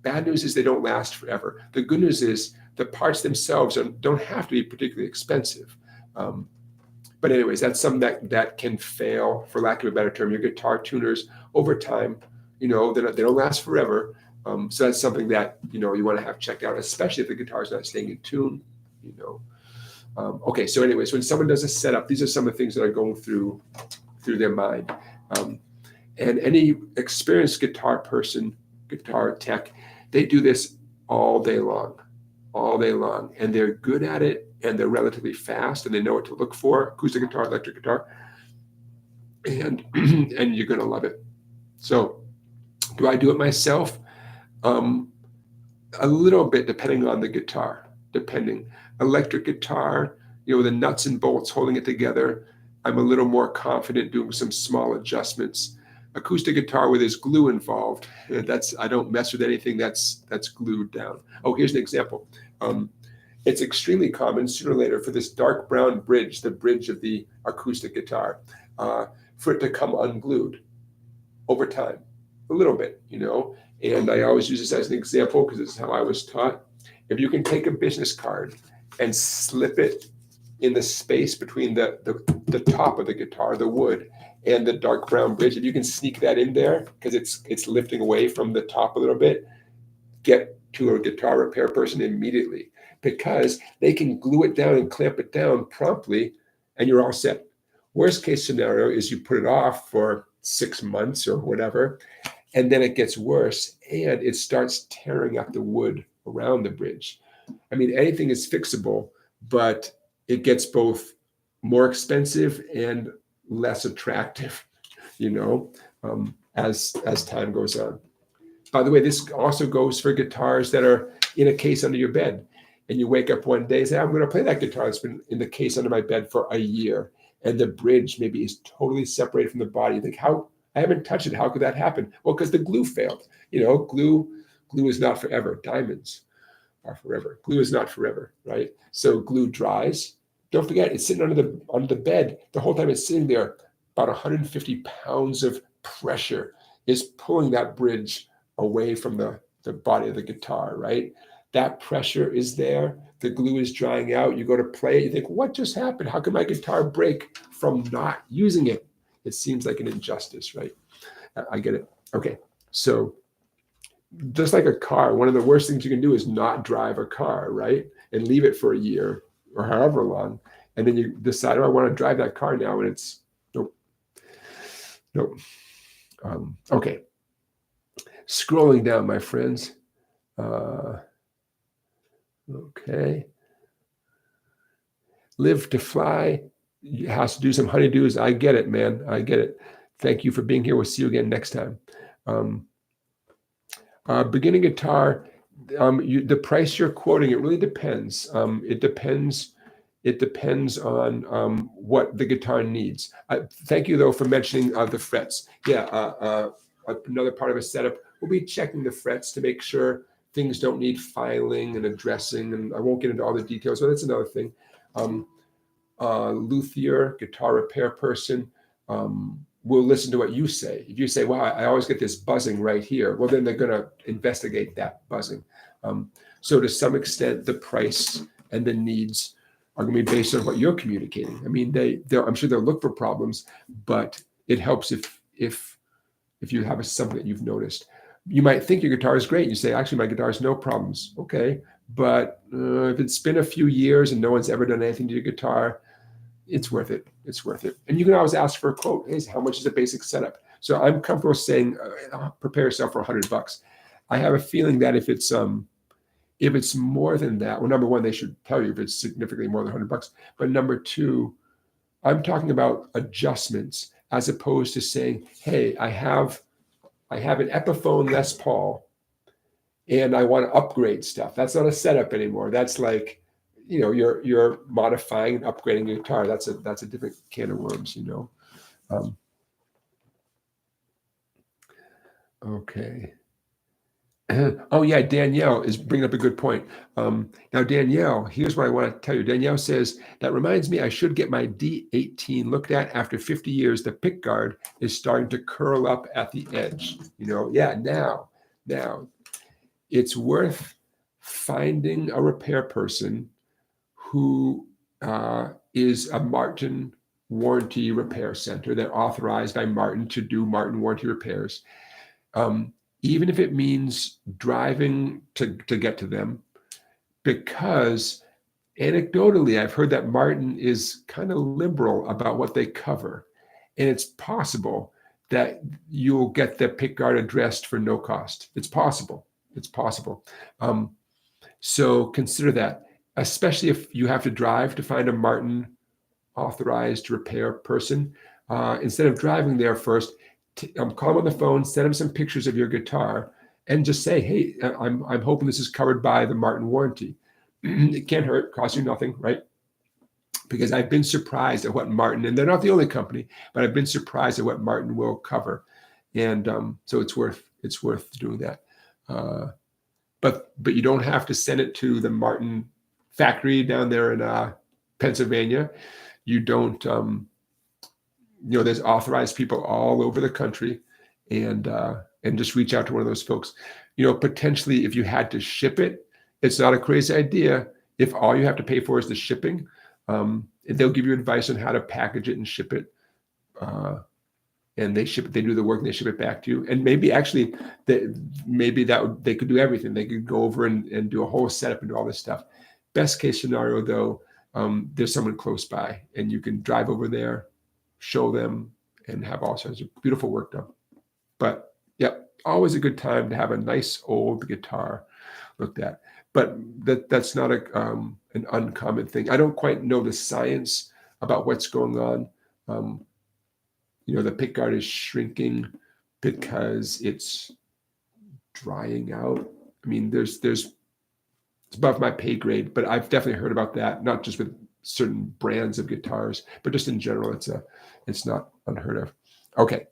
Bad news is they don't last forever. The good news is the parts themselves don't have to be particularly expensive. But anyways, that's something that can fail, for lack of a better term. Your guitar tuners over time, they don't last forever. So that's something that you want to have checked out, especially if the guitar is not staying in tune. Okay, so anyways, when someone does a setup, these are some of the things that are going through their mind. And any experienced guitar person, guitar tech, they do this all day long, and they're good at it, and they're relatively fast, and they know what to look for: acoustic guitar, electric guitar, and you're going to love it. So, do I do it myself? A little bit, depending on the guitar. Electric guitar, the nuts and bolts holding it together, I'm a little more confident doing some small adjustments. Acoustic guitar where there's glue involved, I don't mess with anything that's glued down. Oh, here's an example. It's extremely common sooner or later for this dark brown bridge, the bridge of the acoustic guitar, for it to come unglued over time, a little bit, And I always use this as an example because this is how I was taught. If you can take a business card and slip it in the space between the top of the guitar, the wood, and the dark brown bridge, if you can sneak that in there because it's lifting away from the top a little bit, get to a guitar repair person immediately, because they can glue it down and clamp it down promptly and you're all set. Worst case scenario is you put it off for 6 months or whatever, and then it gets worse and it starts tearing up the wood around the bridge. I mean, anything is fixable, but it gets both more expensive and less attractive, as time goes on. By the way, this also goes for guitars that are in a case under your bed. And you wake up one day and say, I'm going to play that guitar that's been in the case under my bed for a year. And the bridge maybe is totally separated from the body. You think, how? I haven't touched it. How could that happen? Well, because the glue failed. Glue is not forever. Diamonds are forever. Glue is not forever, right? So glue dries. Don't forget, it's sitting under the bed. The whole time it's sitting there, about 150 pounds of pressure is pulling that bridge away from the body of the guitar, right? That pressure is there. The glue is drying out. You go to play it. You think, what just happened? How can my guitar break from not using it? It seems like an injustice, right? I get it. Okay, so just like a car, one of the worst things you can do is not drive a car, right? And leave it for a year or however long. And then you decide, oh, I want to drive that car now. And it's nope. Okay. Scrolling down, my friends. Okay. Live to fly. You has to do some honeydews. I get it, man. I get it. Thank you for being here. We'll see you again next time. Beginning guitar, the price you're quoting, it really depends. It depends on what the guitar needs. Thank you, though, for mentioning the frets. Yeah, another part of a setup, we'll be checking the frets to make sure things don't need filing and addressing, and I won't get into all the details, but that's another thing. Luthier, guitar repair person, will listen to what you say. If you say, wow, I always get this buzzing right here, well, then they're going to investigate that buzzing. So to some extent, the price and the needs are going to be based on what you're communicating. I mean, I'm sure they'll look for problems, but it helps if you have something that you've noticed. You might think your guitar is great. You say, actually, my guitar has no problems. Okay, but if it's been a few years and no one's ever done anything to your guitar, it's worth it. It's worth it. And you can always ask for a quote. Hey, how much is a basic setup? So I'm comfortable saying, prepare yourself for $100. I have a feeling that if it's more than that, well, number one, they should tell you if it's significantly more than $100. But number two, I'm talking about adjustments as opposed to saying, hey, I have an Epiphone Les Paul and I want to upgrade stuff. That's not a setup anymore. That's like, you're modifying and upgrading your guitar. That's a different can of worms, Okay. Oh yeah, Danielle is bringing up a good point. Now Danielle, here's what I want to tell you. Danielle says, that reminds me I should get my D18 looked at. After 50 years, the pick guard is starting to curl up at the edge. Yeah, now it's worth finding a repair person who is a Martin warranty repair center. They're authorized by Martin to do Martin warranty repairs. Even if it means driving to get to them, because anecdotally, I've heard that Martin is kind of liberal about what they cover. And it's possible that you'll get the pickguard addressed for no cost. It's possible. So consider that, especially if you have to drive to find a Martin authorized repair person. Instead of driving there first, call them on the phone, send them some pictures of your guitar, and just say, hey, I'm hoping this is covered by the Martin warranty. It can't hurt, costs you nothing, right? Because I've been surprised at what Martin, and they're not the only company, but I've been surprised at what Martin will cover. And so it's worth doing that. But you don't have to send it to the Martin factory down there in Pennsylvania. You don't, there's authorized people all over the country, and just reach out to one of those folks. Potentially if you had to ship it, it's not a crazy idea. If all you have to pay for is the shipping, they'll give you advice on how to package it and ship it. And they ship it, they do the work and they ship it back to you. And maybe actually they could do everything. They could go over and do a whole setup and do all this stuff. Best case scenario though, there's someone close by and you can drive over there, show them, and have all sorts of beautiful work done. But yeah, always a good time to have a nice old guitar looked at. But that's not an uncommon thing. I don't quite know the science about what's going on. The pickguard is shrinking because it's drying out. I mean, it's above my pay grade, but I've definitely heard about that, not just with certain brands of guitars, but just in general, it's not unheard of. Okay.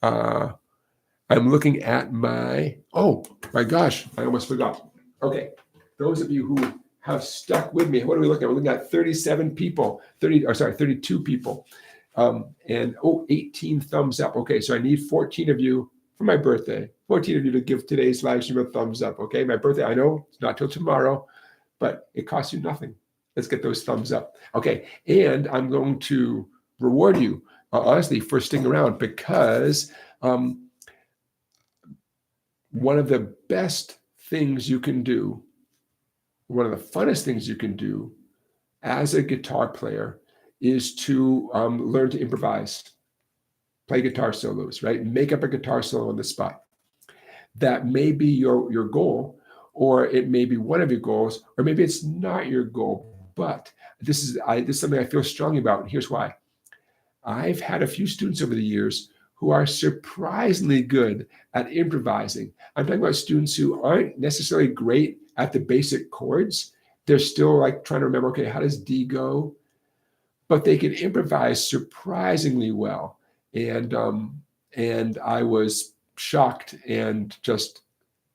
I'm looking at oh my gosh, I almost forgot. Okay. Those of you who have stuck with me, what are we looking at? We're looking at 32 people. And 18 thumbs up. Okay, so I need 14 of you for my birthday. 14 of you to give today's live stream a thumbs up. Okay, my birthday, I know it's not till tomorrow, but it costs you nothing. Let's get those thumbs up. Okay, and I'm going to reward you, honestly, for sticking around, because one of the best things you can do, one of the funnest things you can do as a guitar player is to learn to improvise, play guitar solos, right? Make up a guitar solo on the spot. That may be your goal, or it may be one of your goals, or maybe it's not your goal. But this is something I feel strongly about, and here's why. I've had a few students over the years who are surprisingly good at improvising. I'm talking about students who aren't necessarily great at the basic chords. They're still like trying to remember, okay, how does D go? But they can improvise surprisingly well. And I was shocked and just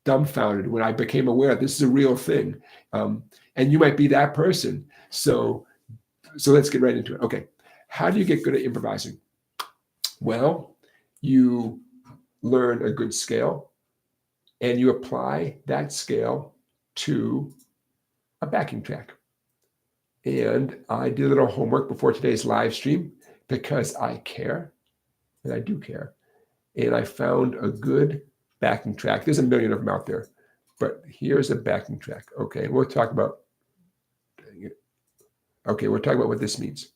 dumbfounded when I became aware this is a real thing. And you might be that person. So let's get right into it. Okay. How do you get good at improvising? Well, you learn a good scale and you apply that scale to a backing track. And I did a little homework before today's live stream because I care, and I do care. And I found a good backing track. There's a million of them out there, but here's a backing track. Okay, we'll talk about. Okay, we'll talk about what this means.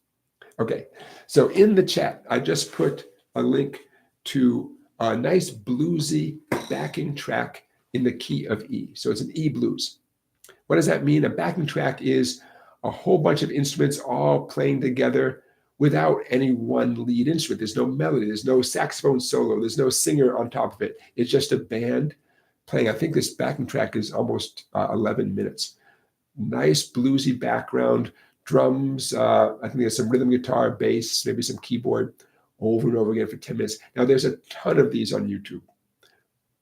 Okay, so in the chat, I just put a link to a nice bluesy backing track in the key of E. So it's an E blues. What does that mean? A backing track is a whole bunch of instruments all playing together without any one lead instrument. There's no melody, there's no saxophone solo, there's no singer on top of it. It's just a band playing. I think this backing track is almost 11 minutes. Nice bluesy background, drums, I think there's some rhythm guitar, bass, maybe some keyboard over and over again for 10 minutes. Now there's a ton of these on YouTube,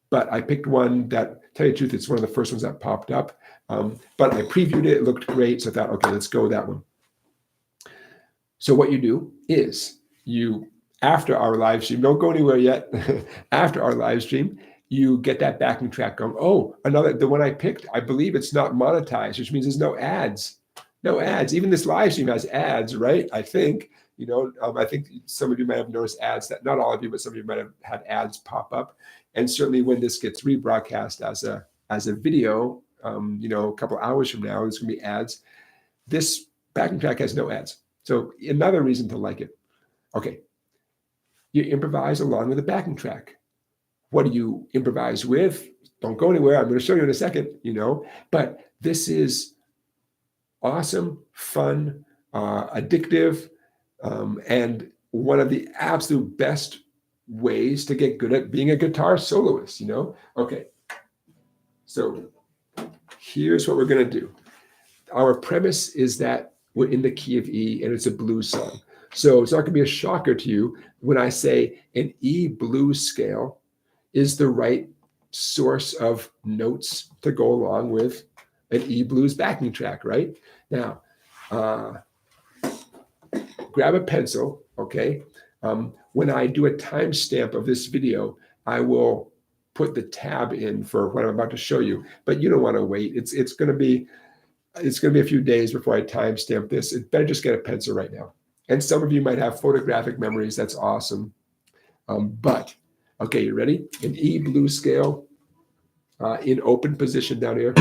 but I picked one that, tell you the truth, it's one of the first ones that popped up. But I previewed it, it looked great, so I thought, okay, let's go with that one. So what you do is you, after our live stream, don't go anywhere yet, after our live stream, you get that backing track going. Oh, the one I picked, I believe it's not monetized, which means there's no ads. No ads. Even this live stream has ads, right? I think, I think some of you might have noticed ads, that not all of you, but some of you might have had ads pop up. And certainly when this gets rebroadcast as a video, a couple hours from now, there's gonna be ads. This backing track has no ads. So another reason to like it. Okay, you improvise along with the backing track. What do you improvise with? Don't go anywhere. I'm going to show you in a second, but this is awesome, fun, addictive, and one of the absolute best ways to get good at being a guitar soloist, Okay, so here's what we're going to do. Our premise is that we're in the key of E and it's a blues song. So it's not going to be a shocker to you when I say an E blues scale is the right source of notes to go along with an E blues backing track, right? Now, grab a pencil, okay? When I do a timestamp of this video, I will put the tab in for what I'm about to show you, but you don't want to wait. It's going to be a few days before I timestamp this. It better just get a pencil right now. And some of you might have photographic memories. That's awesome. But, okay, you ready? An E blues scale in open position down here.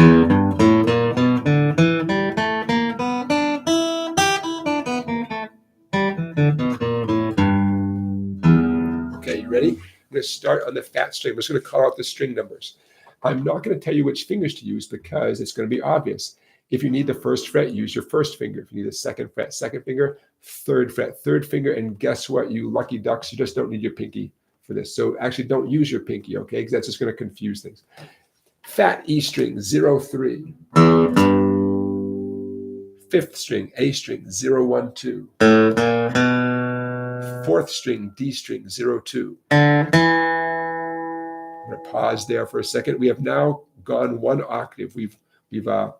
Okay, you ready? I'm going to start on the fat string. I'm just going to call out the string numbers. I'm not going to tell you which fingers to use because it's going to be obvious. If you need the first fret, use your first finger. If you need the second fret, second finger, third fret, third finger. And guess what, you lucky ducks, you just don't need your pinky for this. So actually don't use your pinky, okay? Because that's just going to confuse things. Fat E string, 0, 3. Fifth string, A string, 0, 1, 2. Fourth string, D string, 0, 2. I'm going to pause there for a second. We have now gone one octave. We've gone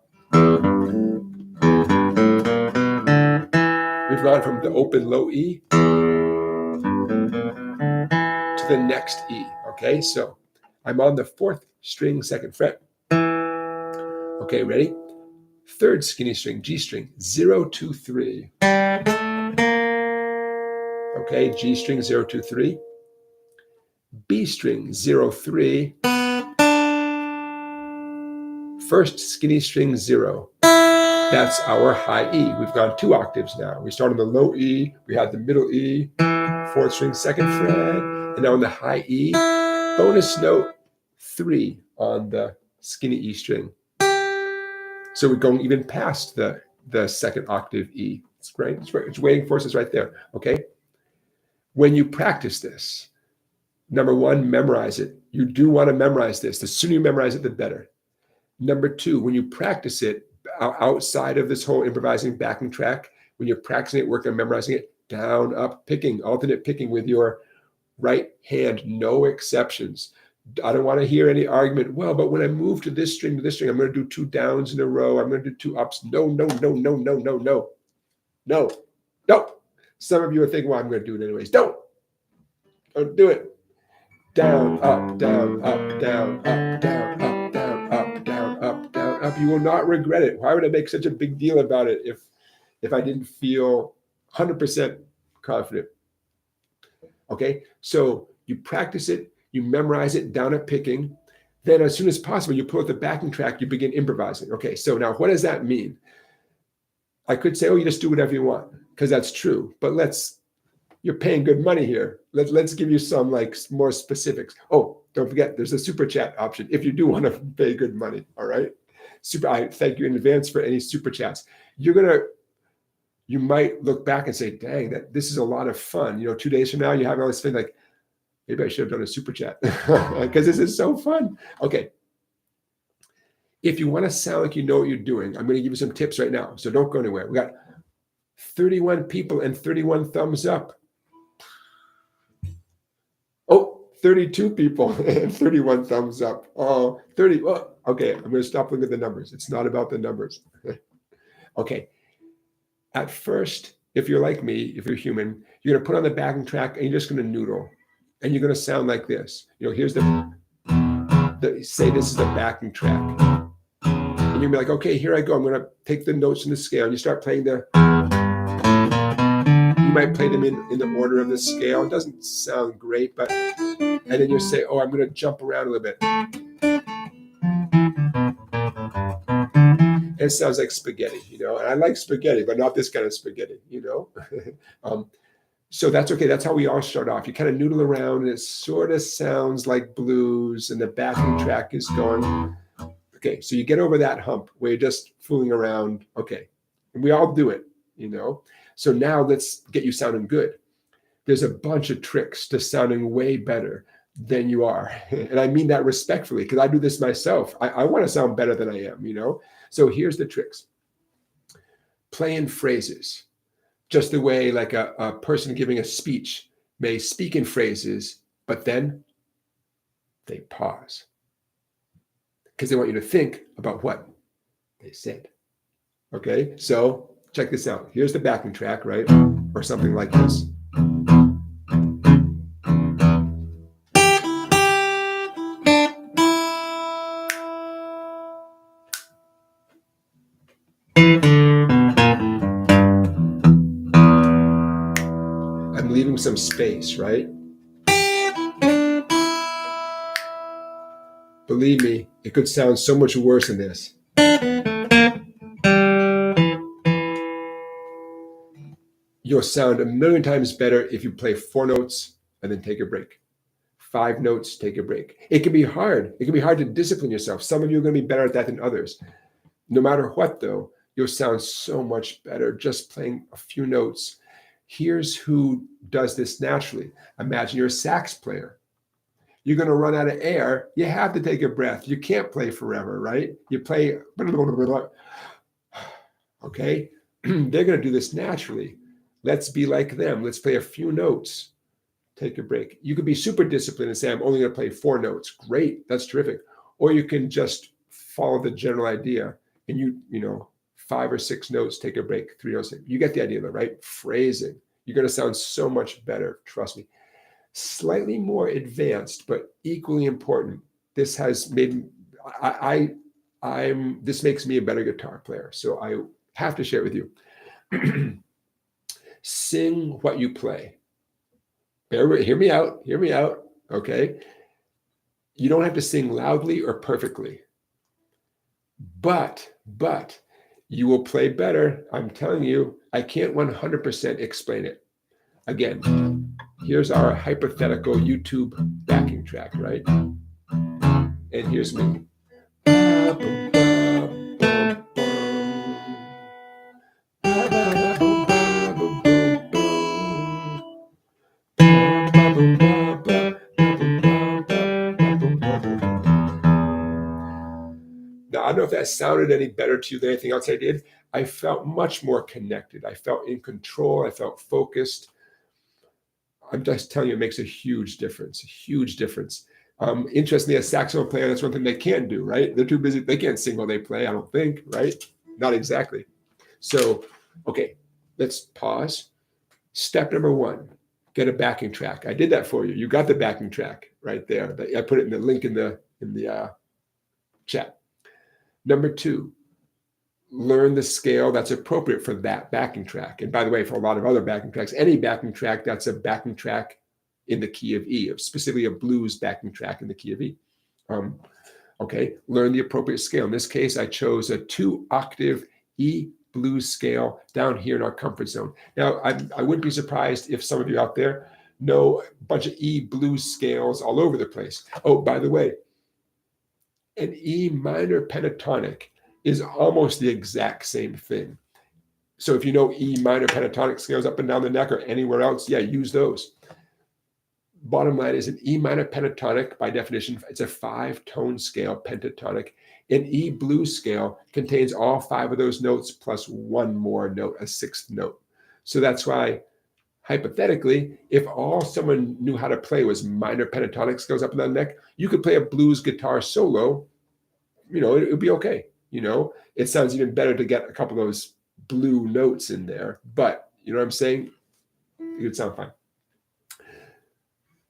from the open low E to the next E. Okay, so I'm on the fourth string, second fret. Okay, ready? Third skinny string, G string, 0, 2, 3. Okay, G string, 0, 2, 3. B string, 0, 3. First skinny string, 0. That's our high E. We've gone 2 octaves now. We started on the low E, we had the middle E, fourth string, second fret, and now on the high E, bonus note 3 on the skinny E string. So we're going even past the second octave E. It's great. It's waiting for us. It's right there. Okay. When you practice this, number one, memorize it. You do want to memorize this. The sooner you memorize it, the better. Number two, when you practice it outside of this whole improvising backing track, when you're practicing it, working on memorizing it, down, up, picking, alternate picking with your right hand, no exceptions. I don't want to hear any argument. Well, but when I move to this string, I'm going to do 2 downs in a row. I'm going to do 2 ups. No, no, no, no, no, no, no, no, no. Some of you are thinking, well, I'm going to do it anyways. Don't do it. Down, up, down, up, down, up, down, up, down, up, down, up, down, up. You will not regret it. Why would I make such a big deal about it if I didn't feel 100% confident. Okay, so you practice it, you memorize it down at picking. Then as soon as possible, you pull out the backing track, you begin improvising. Okay, so now what does that mean? I could say, oh, you just do whatever you want, because that's true. But you're paying good money here. Let's give you some like more specifics. Oh, don't forget, there's a super chat option if you do want to pay good money. All right, I thank you in advance for any super chats. You might look back and say, dang, this is a lot of fun. 2 days from now, you have all this thing like, maybe I should have done a super chat because this is so fun. Okay. If you want to sound like you know what you're doing, I'm going to give you some tips right now. So don't go anywhere. We got 31 people and 31 thumbs up. Oh, 32 people and 31 thumbs up. Oh, 30. Oh, okay. I'm going to stop looking at the numbers. It's not about the numbers. Okay. At first, if you're like me, if you're human, you're going to put on the backing track and you're just going to noodle. And you're going to sound like this. Here's say this is the backing track. And you're going to be like, okay, here I go. I'm going to take the notes in the scale. And you start playing you might play them in the order of the scale. It doesn't sound great, and then you say, oh, I'm going to jump around a little bit. It sounds like spaghetti, and I like spaghetti, but not this kind of spaghetti, So that's okay. That's how we all start off. You kind of noodle around and it sort of sounds like blues and the backing track is going. Okay, so you get over that hump where you're just fooling around. Okay, and we all do it, So now let's get you sounding good. There's a bunch of tricks to sounding way better than you are. And I mean that respectfully because I do this myself. I want to sound better than I am, So here's the tricks. Play in phrases, just the way like a person giving a speech may speak in phrases, but then they pause because they want you to think about what they said. Okay, so check this out. Here's the backing track, right? Or something like this. I'm leaving some space, right? Believe me, it could sound so much worse than this. You'll sound a million times better if you play 4 notes and then take a break. 5 notes, take a break. It can be hard. It can be hard to discipline yourself. Some of you are going to be better at that than others. No matter what, though, you'll sound so much better just playing a few notes. Here's who does this naturally. Imagine you're a sax player. You're going to run out of air. You have to take a breath. You can't play forever, right? You play, okay? They're going to do this naturally. Let's be like them. Let's play a few notes. Take a break. You could be super disciplined and say, I'm only going to play 4 notes. Great. That's terrific. Or you can just follow the general idea and 5 or 6 notes, take a break, 3 notes. You get the idea, though, right? Phrasing. You're going to sound so much better. Trust me. Slightly more advanced, but equally important. This has made this makes me a better guitar player. So I have to share it with you. Sing what you play. Hear me out. Hear me out. Okay. You don't have to sing loudly or perfectly, but you will play better. I'm telling you, I can't 100% explain it. Again, here's our hypothetical YouTube backing track, right? And here's me. Now, I don't know if that sounded any better to you than anything else I did. I felt much more connected. I felt in control. I felt focused. I'm just telling you, it makes a huge difference, a huge difference. Interestingly, a saxophone player, that's one thing they can't do, right? They're too busy. They can't sing while they play, I don't think, right? Not exactly. So, okay, let's pause. Step number 1, get a backing track. I did that for you. You got the backing track right there. I put it in the link in the chat. Number 2, learn the scale that's appropriate for that backing track. And by the way, for a lot of other backing tracks, any backing track that's a backing track in the key of E, specifically a blues backing track in the key of E. Okay, learn the appropriate scale. In this case, I chose a 2-octave E blues scale down here in our comfort zone. Now, I wouldn't be surprised if some of you out there know a bunch of E blues scales all over the place. Oh, by the way, an E minor pentatonic is almost the exact same thing. So if you know E minor pentatonic scales up and down the neck or anywhere else, yeah, use those. Bottom line is an E minor pentatonic, by definition, it's a 5-tone scale pentatonic. An E blues scale contains all 5 of those notes plus one more note, a 6th note. So that's why, hypothetically, if all someone knew how to play was minor pentatonic scales up and down the neck, you could play a blues guitar solo. It would be okay. It sounds even better to get a couple of those blue notes in there, but you know what I'm saying? It would sound fine.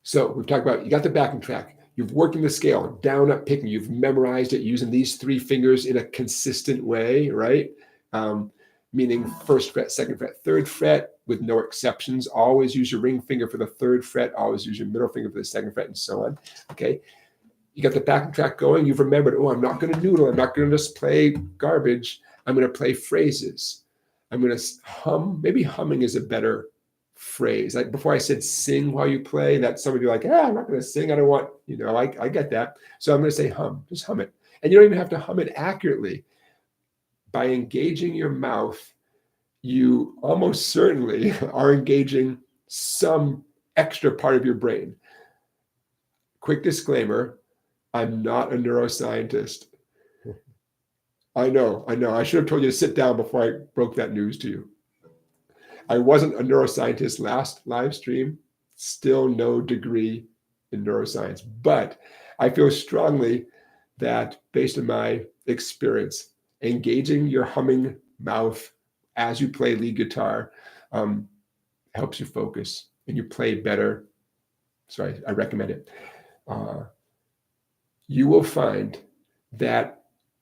So we've talked about, you got the backing track, you've worked in the scale, down, up, picking, you've memorized it using these 3 fingers in a consistent way, right? Meaning 1st fret, 2nd fret, 3rd fret with no exceptions. Always use your ring finger for the 3rd fret, always use your middle finger for the 2nd fret, and so on, okay? You got the backing track going, you've remembered, I'm not going to noodle, I'm not going to just play garbage, I'm going to play phrases. I'm going to hum. Maybe humming is a better phrase. Like before I said sing while you play, that some of you are like, I'm not going to sing, I don't want, I get that. So I'm going to say hum, just hum it. And you don't even have to hum it accurately. By engaging your mouth, you almost certainly are engaging some extra part of your brain. Quick disclaimer, I'm not a neuroscientist. I know. I should have told you to sit down before I broke that news to you. I wasn't a neuroscientist last live stream, still no degree in neuroscience, but I feel strongly that based on my experience, engaging your humming mouth as you play lead guitar helps you focus and you play better. So I recommend it. You will find that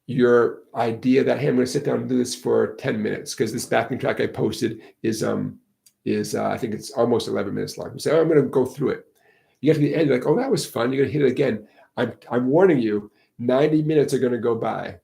your idea that, hey, I'm going to sit down and do this for 10 minutes because this backing track I posted is I think it's almost 11 minutes long. So I'm going to go through it. You get to the end, you're like, oh, that was fun. You're going to hit it again. I'm warning you, 90 minutes are going to go by.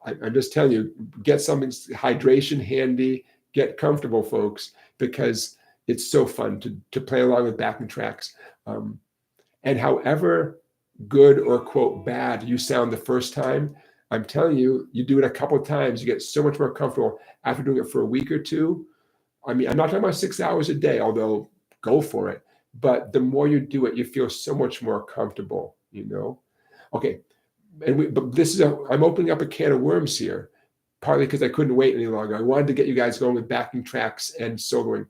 I'm just telling you, get something, hydration handy, get comfortable, folks, because it's so fun to play along with backing tracks. And however good or quote bad you sound the first time, I'm telling you, you do it a couple of times, you get so much more comfortable after doing it for a week or two. I mean, I'm not talking about 6 hours a day, although go for it. But the more you do it, you feel so much more comfortable, Okay, but this is I'm opening up a can of worms here, partly because I couldn't wait any longer. I wanted to get you guys going with backing tracks and soloing.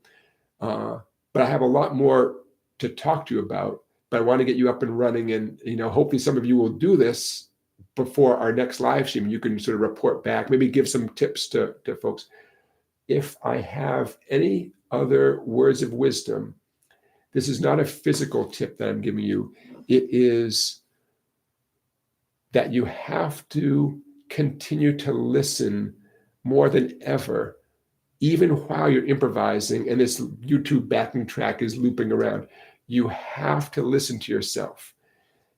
But I have a lot more to talk to you about. But I want to get you up and running, and hopefully some of you will do this before our next live stream. You can sort of report back, maybe give some tips to folks. If I have any other words of wisdom, this is not a physical tip that I'm giving you. It is that you have to continue to listen more than ever, even while you're improvising and this YouTube backing track is looping around. You have to listen to yourself.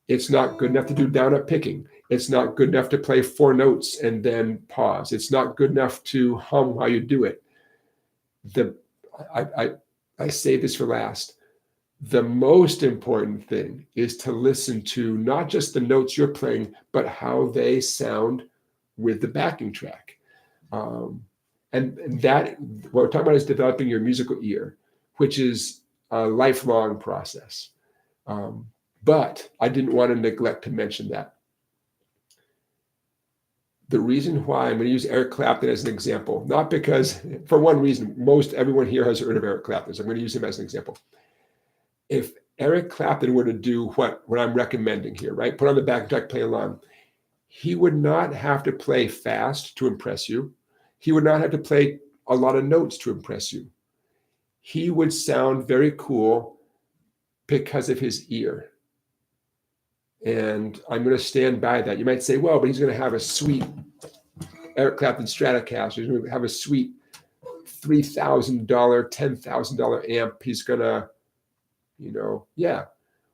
It's not good enough to do down up picking. It's not good enough to play 4 notes and then pause. It's not good enough to hum while you do it. I say this for last. The most important thing is to listen to not just the notes you're playing, but how they sound with the backing track. And that, what we're talking about is developing your musical ear, which is a lifelong process. But I didn't want to neglect to mention that. The reason why I'm going to use Eric Clapton as an example, not because, for one reason, everyone here has heard of Eric Clapton, so I'm going to use him as an example. If Eric Clapton were to do what I'm recommending here, right? Put on the backing track, play along. He would not have to play fast to impress you. He would not have to play a lot of notes to impress you. He would sound very cool because of his ear. And I'm going to stand by that. You might say, well, but he's going to have a sweet Eric Clapton Stratocaster. We have a sweet $3,000, $10,000 amp. He's gonna,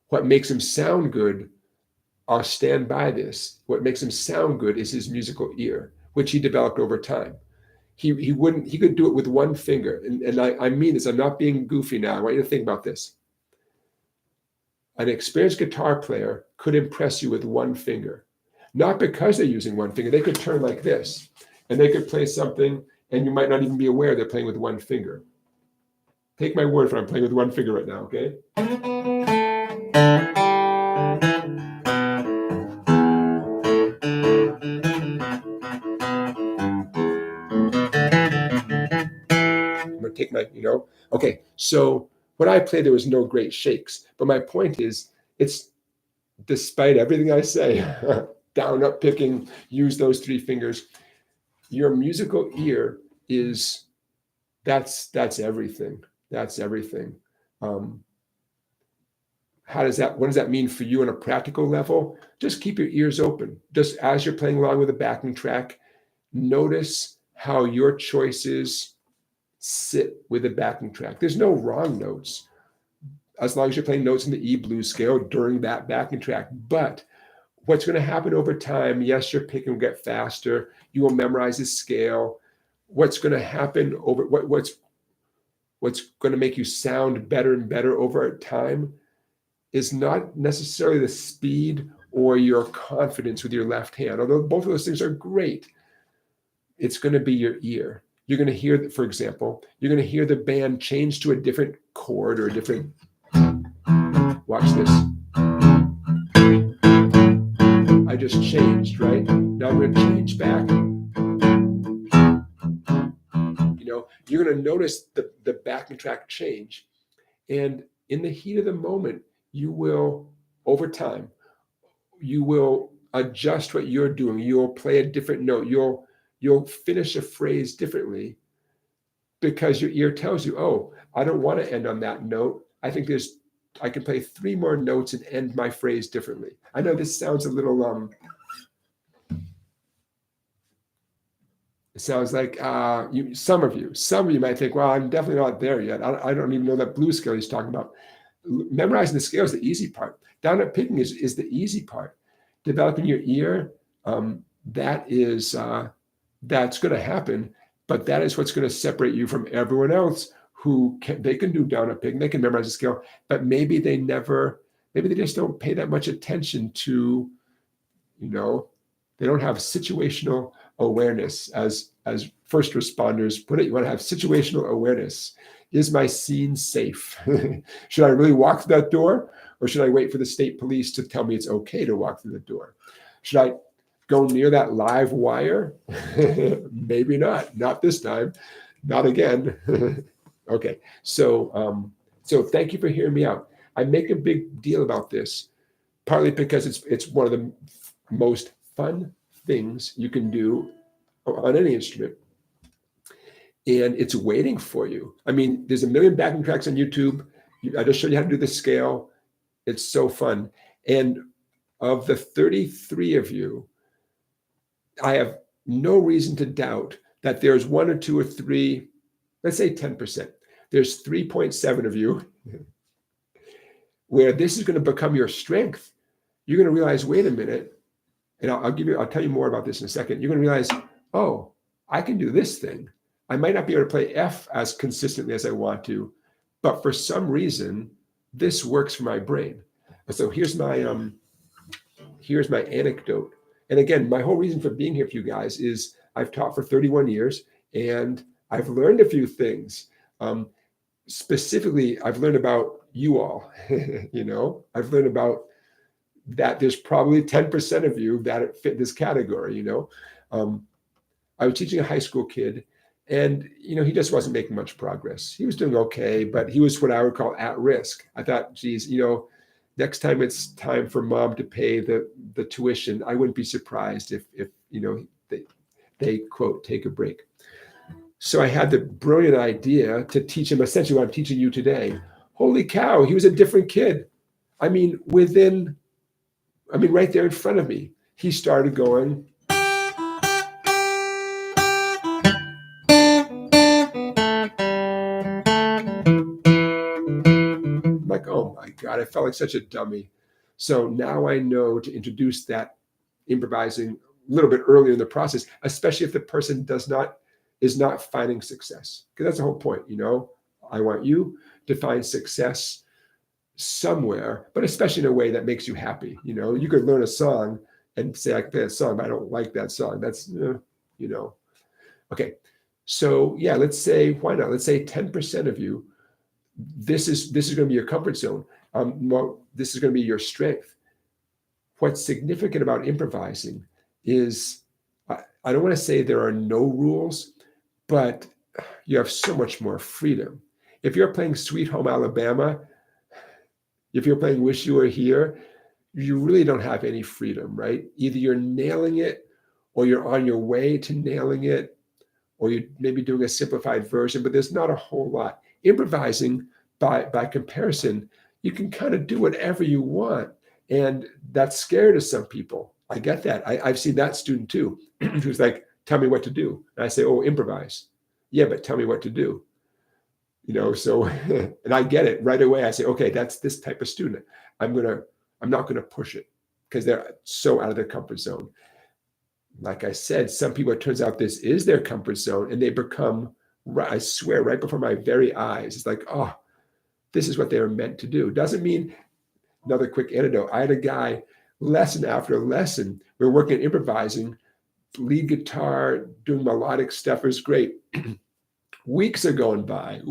what makes him sound good, I'll stand by this. What makes him sound good is his musical ear, which he developed over time. He could do it with one finger. And I mean this, I'm not being goofy now. I want you to think about this. An experienced guitar player could impress you with one finger. Not because they're using one finger. They could turn like this, and they could play something, and you might not even be aware they're playing with one finger. Take my word for it, I'm playing with one finger right now, okay? I'm gonna take my, okay, so when I play, there was no great shakes. But my point is, it's despite everything I say, down, up, picking, use those three fingers, your musical ear is, that's everything. That's everything. What does that mean for you on a practical level? Just keep your ears open. Just as you're playing along with a backing track, notice how your choices sit with the backing track. There's no wrong notes, as long as you're playing notes in the E blues scale during that backing track. But what's going to happen over time, yes, your picking will get faster. You will memorize the scale. What's going to happen over what's going to make you sound better and better over time is not necessarily the speed or your confidence with your left hand, although both of those things are great. It's going to be your ear. You're going to hear, for example, you're going to hear the band change to a different chord or a different, watch this. I just changed, right? Now I'm going to change back. You're going to notice the backing track change. And in the heat of the moment, you will, over time, you will adjust what you're doing. You'll play a different note. You'll finish a phrase differently because your ear tells you, oh, I don't want to end on that note. I think I can play 3 more notes and end my phrase differently. I know this sounds a little, it sounds like some of you might think, well, I'm definitely not there yet. I don't even know that blues scale he's talking about. Memorizing the scale is the easy part. Down up picking is the easy part. Developing your ear, that's going to happen, but that is what's going to separate you from everyone else who they can do down up picking, they can memorize the scale, but maybe they just don't pay that much attention to, they don't have situational awareness. As first responders put it, you want to have situational awareness. Is my scene safe? Should I really walk through that door, or should I wait for the state police to tell me it's okay to walk through the door? Should I go near that live wire? Maybe not this time, not again. Okay, so thank you for hearing me out. I make a big deal about this, partly because it's one of the most fun things you can do on any instrument. And it's waiting for you. I mean, there's a million backing tracks on YouTube. I just showed you how to do the scale. It's so fun. And of the 33 of you, I have no reason to doubt that there's 1 or 2 or 3, let's say 10%. There's 3.7 of you where this is going to become your strength. You're going to realize, wait a minute, and I'll tell you more about this in a second. You're going to realize, oh, I can do this thing. I might not be able to play F as consistently as I want to, but for some reason, this works for my brain. So here's my anecdote. And again, my whole reason for being here for you guys is I've taught for 31 years and I've learned a few things. Specifically, I've learned about you all. I've learned about that there's probably 10% of you that fit this category. I was teaching a high school kid, and he just wasn't making much progress. He was doing okay, but he was what I would call at risk. I thought, geez, next time it's time for mom to pay the tuition, I wouldn't be surprised if they quote, take a break. So I had the brilliant idea to teach him essentially what I'm teaching you today. Holy cow, he was a different kid. I mean, right there in front of me, he started going. God, I felt like such a dummy. So now I know to introduce that improvising a little bit earlier in the process, especially if the person is not finding success. Because that's the whole point, I want you to find success somewhere, but especially in a way that makes you happy. You could learn a song and say, I can play a song, but I don't like that song. That's, Okay. So yeah, let's say, why not? Let's say 10% of you, this is going to be your comfort zone. Well, this is going to be your strength. What's significant about improvising is, I don't want to say there are no rules, but you have so much more freedom. If you're playing Sweet Home Alabama, if you're playing Wish You Were Here, you really don't have any freedom, right? Either you're nailing it or you're on your way to nailing it, or you're maybe doing a simplified version, but there's not a whole lot. Improvising, by comparison, you can kind of do whatever you want. And that's scary to some people. I get that. I've seen that student too, who's like, tell me what to do. And I say, oh, improvise. Yeah, but tell me what to do. So, and I get it right away. I say, okay, that's this type of student. I'm not gonna push it because they're so out of their comfort zone. Like I said, some people, it turns out this is their comfort zone, and they become, I swear, right before my very eyes, it's like, oh, this is what they were meant to do. Doesn't mean, another quick anecdote, I had a guy, lesson after lesson, we were working at improvising, lead guitar, doing melodic stuff. It was great. Weeks are going by,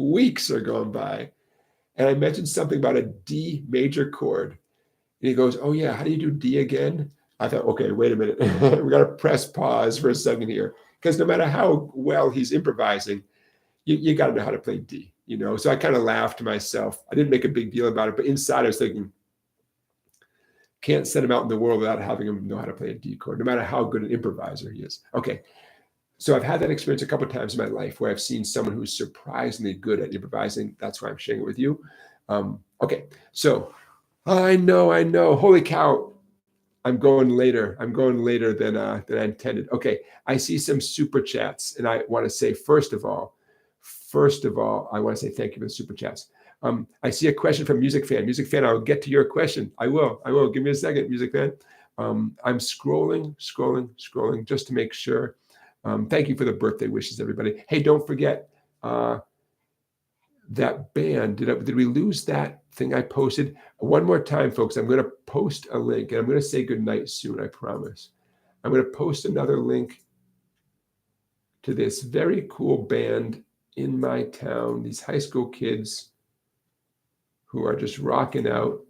and I mentioned something about a D major chord. And he goes, oh yeah, how do you do D again? I thought, okay, wait a minute. We got to press pause for a second here. Because no matter how well he's improvising, you got to know how to play D, So I kind of laughed to myself. I didn't make a big deal about it, but inside I was thinking, can't send him out in the world without having him know how to play a D chord, no matter how good an improviser he is. Okay. So I've had that experience a couple of times in my life where I've seen someone who's surprisingly good at improvising. That's why I'm sharing it with you. Okay. So I know. Holy cow. I'm going later than I intended. Okay, I see some super chats, and I want to say first of all, I want to say thank you for the super chats. I see a question from Music Fan. Music Fan, I'll get to your question. I will. Give me a second, Music Fan. I'm scrolling just to make sure. Thank you for the birthday wishes, everybody. Hey, don't forget that band. Did we lose that thing I posted? One more time, folks, I'm going to post a link, and I'm going to say goodnight soon, I promise. I'm going to post another link to this very cool band in my town, these high school kids who are just rocking out.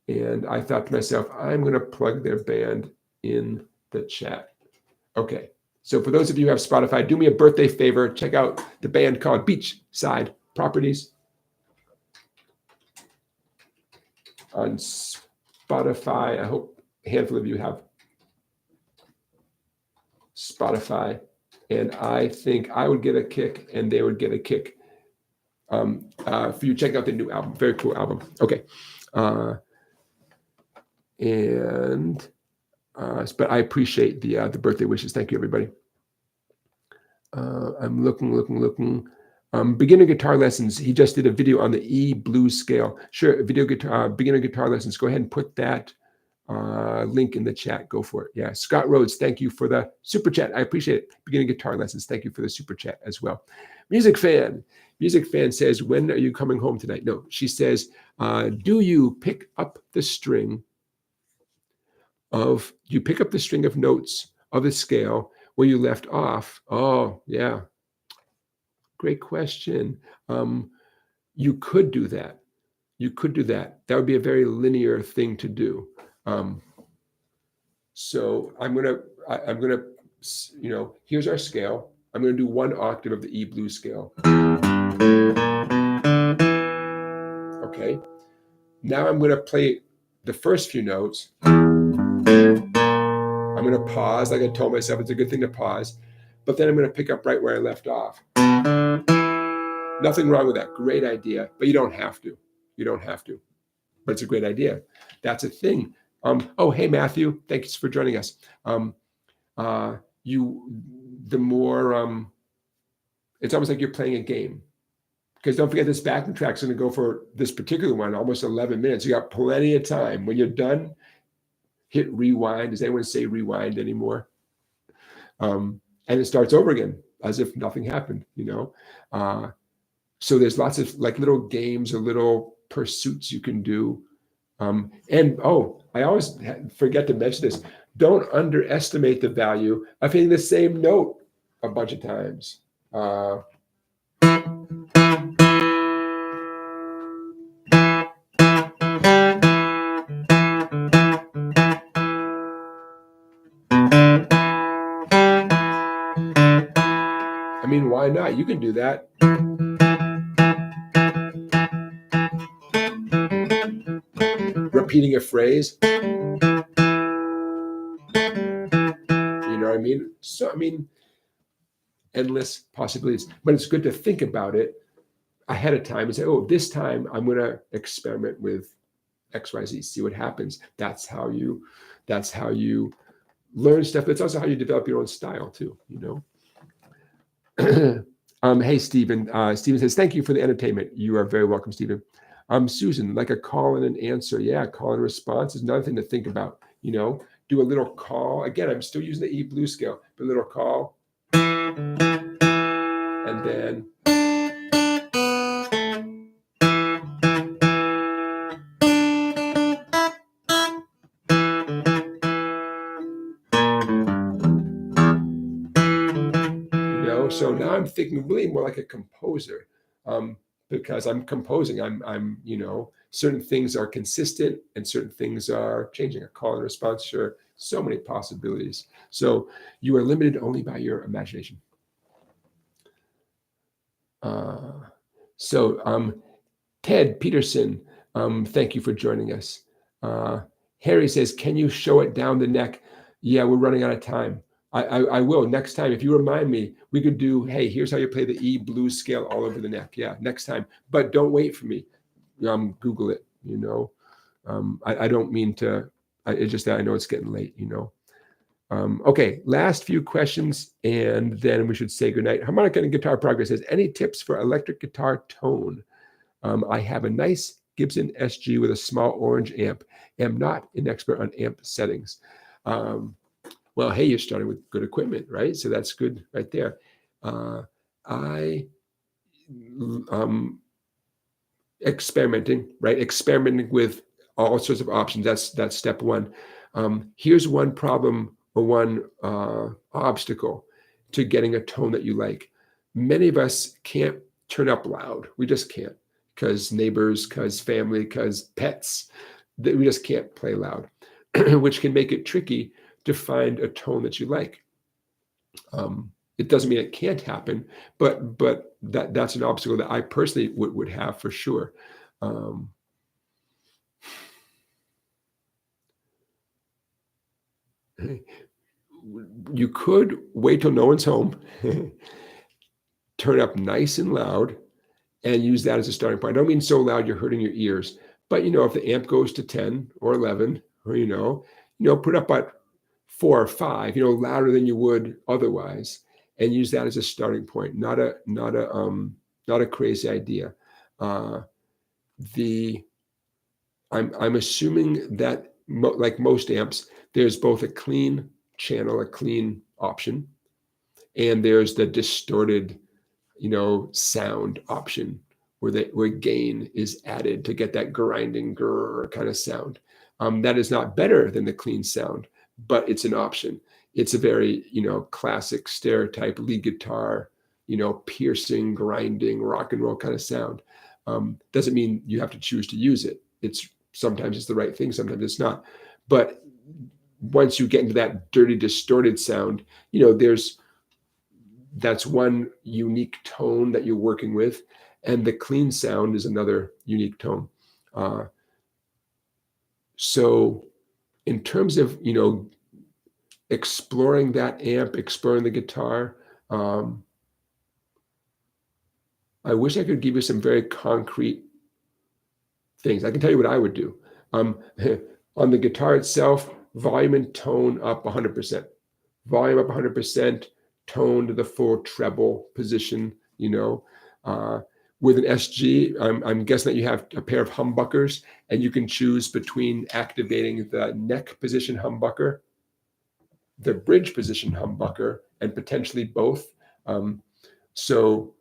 And I thought to myself, I'm going to plug their band in the chat. Okay, so for those of you who have Spotify, do me a birthday favor. Check out the band called Beachside Properties on Spotify. I hope a handful of you have Spotify, and I think I would get a kick and they would get a kick for you check out the new album. Very cool album. Okay. But I appreciate the birthday wishes. Thank you, everybody. I'm looking. Beginner guitar lessons. He just did a video on the E blues scale. Sure, beginner guitar lessons. Go ahead and put that link in the chat. Go for it. Yeah, Scott Rhodes, thank you for the super chat. I appreciate it. Beginning guitar lessons. Thank you for the super chat as well. Music fan says, when are you coming home tonight? No, she says, do you pick up the string of notes of the scale where you left off? Oh, yeah. Great question. You could do that. That would be a very linear thing to do. So I'm gonna, here's our scale. I'm gonna do one octave of the E blues scale. Okay. Now I'm gonna play the first few notes. I'm gonna pause, like I told myself, it's a good thing to pause. But then I'm gonna pick up right where I left off. Nothing wrong with that. Great idea, but you don't have to. But it's a great idea. That's a thing. Oh, hey, Matthew. Thanks for joining us. It's almost like you're playing a game. because don't forget this backing track's going to go for this particular one almost 11 minutes. You got plenty of time. When you're done, hit rewind. Does anyone say rewind anymore? And it starts over again as if nothing happened, so there's lots of like little games or little pursuits you can do. And I always forget to mention this. Don't underestimate the value of hitting the same note a bunch of times. I mean, why not? You can do that. Repeating a phrase. You know what I mean? So, I mean, endless possibilities. But it's good to think about it ahead of time and say, this time I'm going to experiment with XYZ, see what happens. That's how you learn stuff. It's also how you develop your own style too, Hey, Stephen. Stephen says, thank you for the entertainment. You are very welcome, Stephen. Susan, like a call and an answer. Yeah, call and response is another thing to think about. Do a little call. Again, I'm still using the E blues scale, but a little call. And then so now I'm thinking really more like a composer, because I'm composing. I'm certain things are consistent and certain things are changing. A call and response, sure. So many possibilities. So you are limited only by your imagination. Ted Peterson, thank you for joining us. Harry says, can you show it down the neck? Yeah, we're running out of time. I will next time. If you remind me, we could do, hey, here's how you play the E blues scale all over the neck. Yeah, next time. But don't wait for me. Google it, I don't mean to, it's just that I know it's getting late, Okay, last few questions, and then we should say goodnight. Harmonica and guitar progress says, any tips for electric guitar tone? I have a nice Gibson SG with a small orange amp. Am not an expert on amp settings. Well, hey, you're starting with good equipment, right? So that's good right there. Experimenting, right? Experimenting with all sorts of options. That's step one. Here's one problem or one obstacle to getting a tone that you like. Many of us can't turn up loud. We just can't, because neighbors, because family, because pets. We just can't play loud, which can make it tricky to find a tone that you like. It doesn't mean it can't happen, but that's an obstacle that I personally would have for sure. You could wait till no one's home, turn up nice and loud, and use that as a starting point. I don't mean so loud you're hurting your ears, but if the amp goes to 10 or 11, or put up at 4 or 5, louder than you would otherwise, and use that as a starting point. Not a crazy idea. I'm assuming that like most amps, there's both a clean channel, a clean option, and there's the distorted, sound option where gain is added to get that grinding grrr kind of sound. That is not better than the clean sound, but it's an option. It's a very, classic stereotype lead guitar, piercing, grinding, rock and roll kind of sound. Doesn't mean you have to choose to use it. Sometimes it's the right thing, sometimes it's not. But once you get into that dirty, distorted sound, that's one unique tone that you're working with, and the clean sound is another unique tone. So in terms of, exploring that amp, exploring the guitar, I wish I could give you some very concrete things. I can tell you what I would do. On the guitar itself, volume and tone up 100%. Volume up 100%, tone to the full treble position, with an SG, I'm guessing that you have a pair of humbuckers, and you can choose between activating the neck position humbucker, the bridge position humbucker, and potentially both. So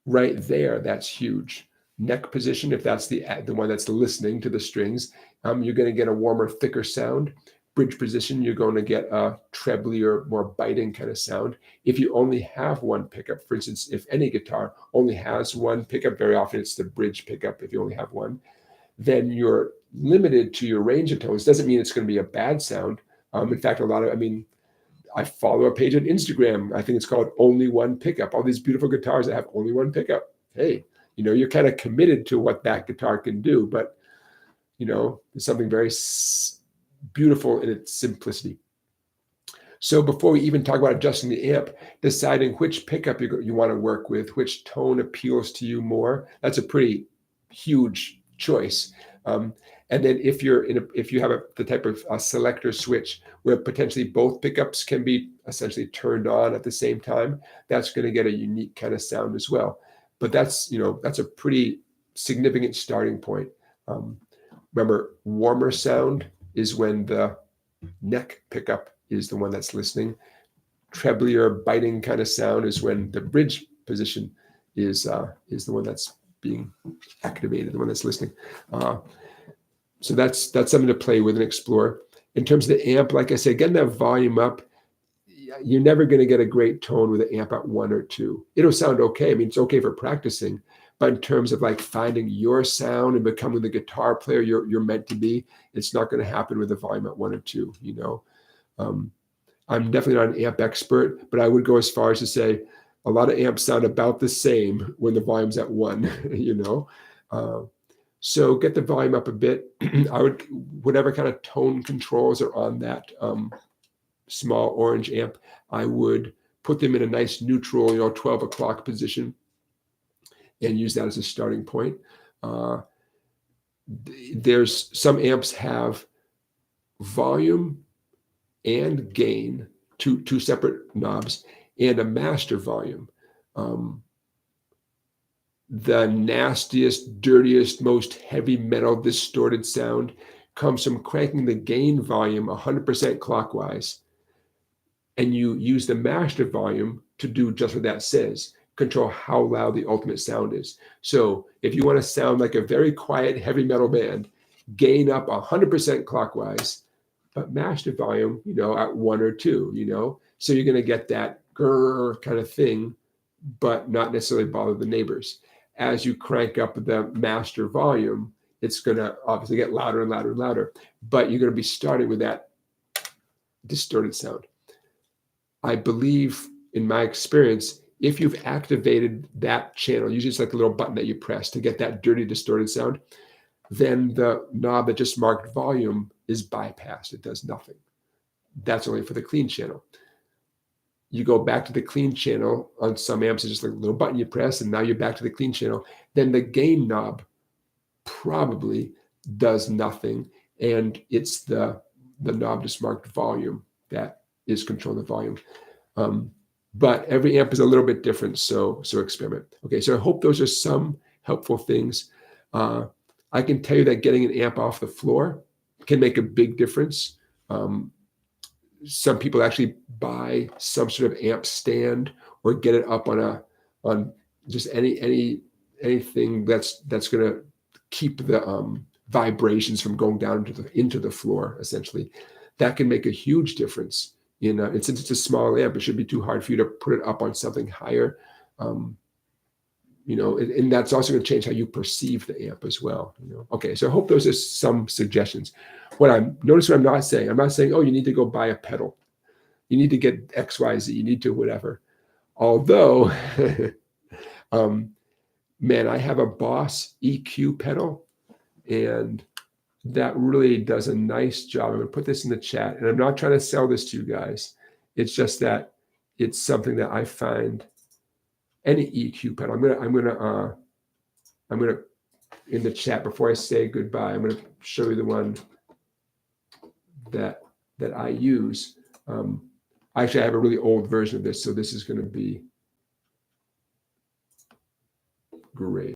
right there, that's huge. Neck position, if that's the one that's listening to the strings, you're going to get a warmer, thicker sound. Bridge position, you're going to get a trebly or more biting kind of sound. If you only have one pickup, for instance, if any guitar only has one pickup, very often it's the bridge pickup if you only have one, then you're limited to your range of tones. Doesn't mean it's going to be a bad sound. In fact, I follow a page on Instagram. I think it's called Only One Pickup. All these beautiful guitars that have only one pickup. Hey, you're kind of committed to what that guitar can do, but there's something very beautiful in its simplicity. So before we even talk about adjusting the amp, deciding which pickup you want to work with, which tone appeals to you more, that's a pretty huge choice. And then if you have the type of selector switch where potentially both pickups can be essentially turned on at the same time, that's going to get a unique kind of sound as well. But that's a pretty significant starting point. Remember, warmer sound is when the neck pickup is the one that's listening. Trebly or biting kind of sound is when the bridge position is the one that's being activated, the one that's listening. So that's something to play with and explore. In terms of the amp, like I said, getting that volume up, you're never going to get a great tone with an amp at 1 or 2. It'll sound okay. I mean, it's okay for practicing, but in terms of like finding your sound and becoming the guitar player you're meant to be, it's not going to happen with a volume at 1 or 2. I'm definitely not an amp expert, but I would go as far as to say a lot of amps sound about the same when the volume's at 1. So get the volume up a bit. Whatever kind of tone controls are on that small orange amp, I would put them in a nice neutral, 12 o'clock position and use that as a starting point. There's some amps have volume and gain, two separate knobs, and a master volume. The nastiest, dirtiest, most heavy metal distorted sound comes from cranking the gain volume 100% clockwise. And you use the master volume to do just what that says, control how loud the ultimate sound is. So if you want to sound like a very quiet heavy metal band, gain up 100% clockwise, but master volume, at 1 or 2, so you're going to get that grrr kind of thing, but not necessarily bother the neighbors. As you crank up the master volume, it's going to obviously get louder and louder and louder, but you're going to be starting with that distorted sound. I believe, in my experience, if you've activated that channel, usually it's like a little button that you press to get that dirty, distorted sound, then the knob that just marked volume is bypassed. It does nothing. That's only for the clean channel. You go back to the clean channel on some amps, it's just like a little button you press, and now you're back to the clean channel. Then the gain knob probably does nothing, and it's the knob just marked volume that is controlling the volume. But every amp is a little bit different, so experiment. Okay, so I hope those are some helpful things. I can tell you that getting an amp off the floor can make a big difference. Some people actually buy some sort of amp stand or get it up on just anything that's going to keep the vibrations from going down into the floor. Essentially, that can make a huge difference. And since it's a small amp, it shouldn't be too hard for you to put it up on something higher. And that's also going to change how you perceive the amp as well. Okay, so I hope those are some suggestions. Notice what I'm not saying. I'm not saying, oh, you need to go buy a pedal. You need to get X, Y, Z. You need to whatever. Although, man, I have a Boss EQ pedal, and that really does a nice job. I'm going to put this in the chat, and I'm not trying to sell this to you guys. It's just that it's something that I find. Any EQ pedal. I'm gonna in the chat before I say goodbye. I'm gonna show you the one that I use. Actually, I have a really old version of this, so this is going to be great.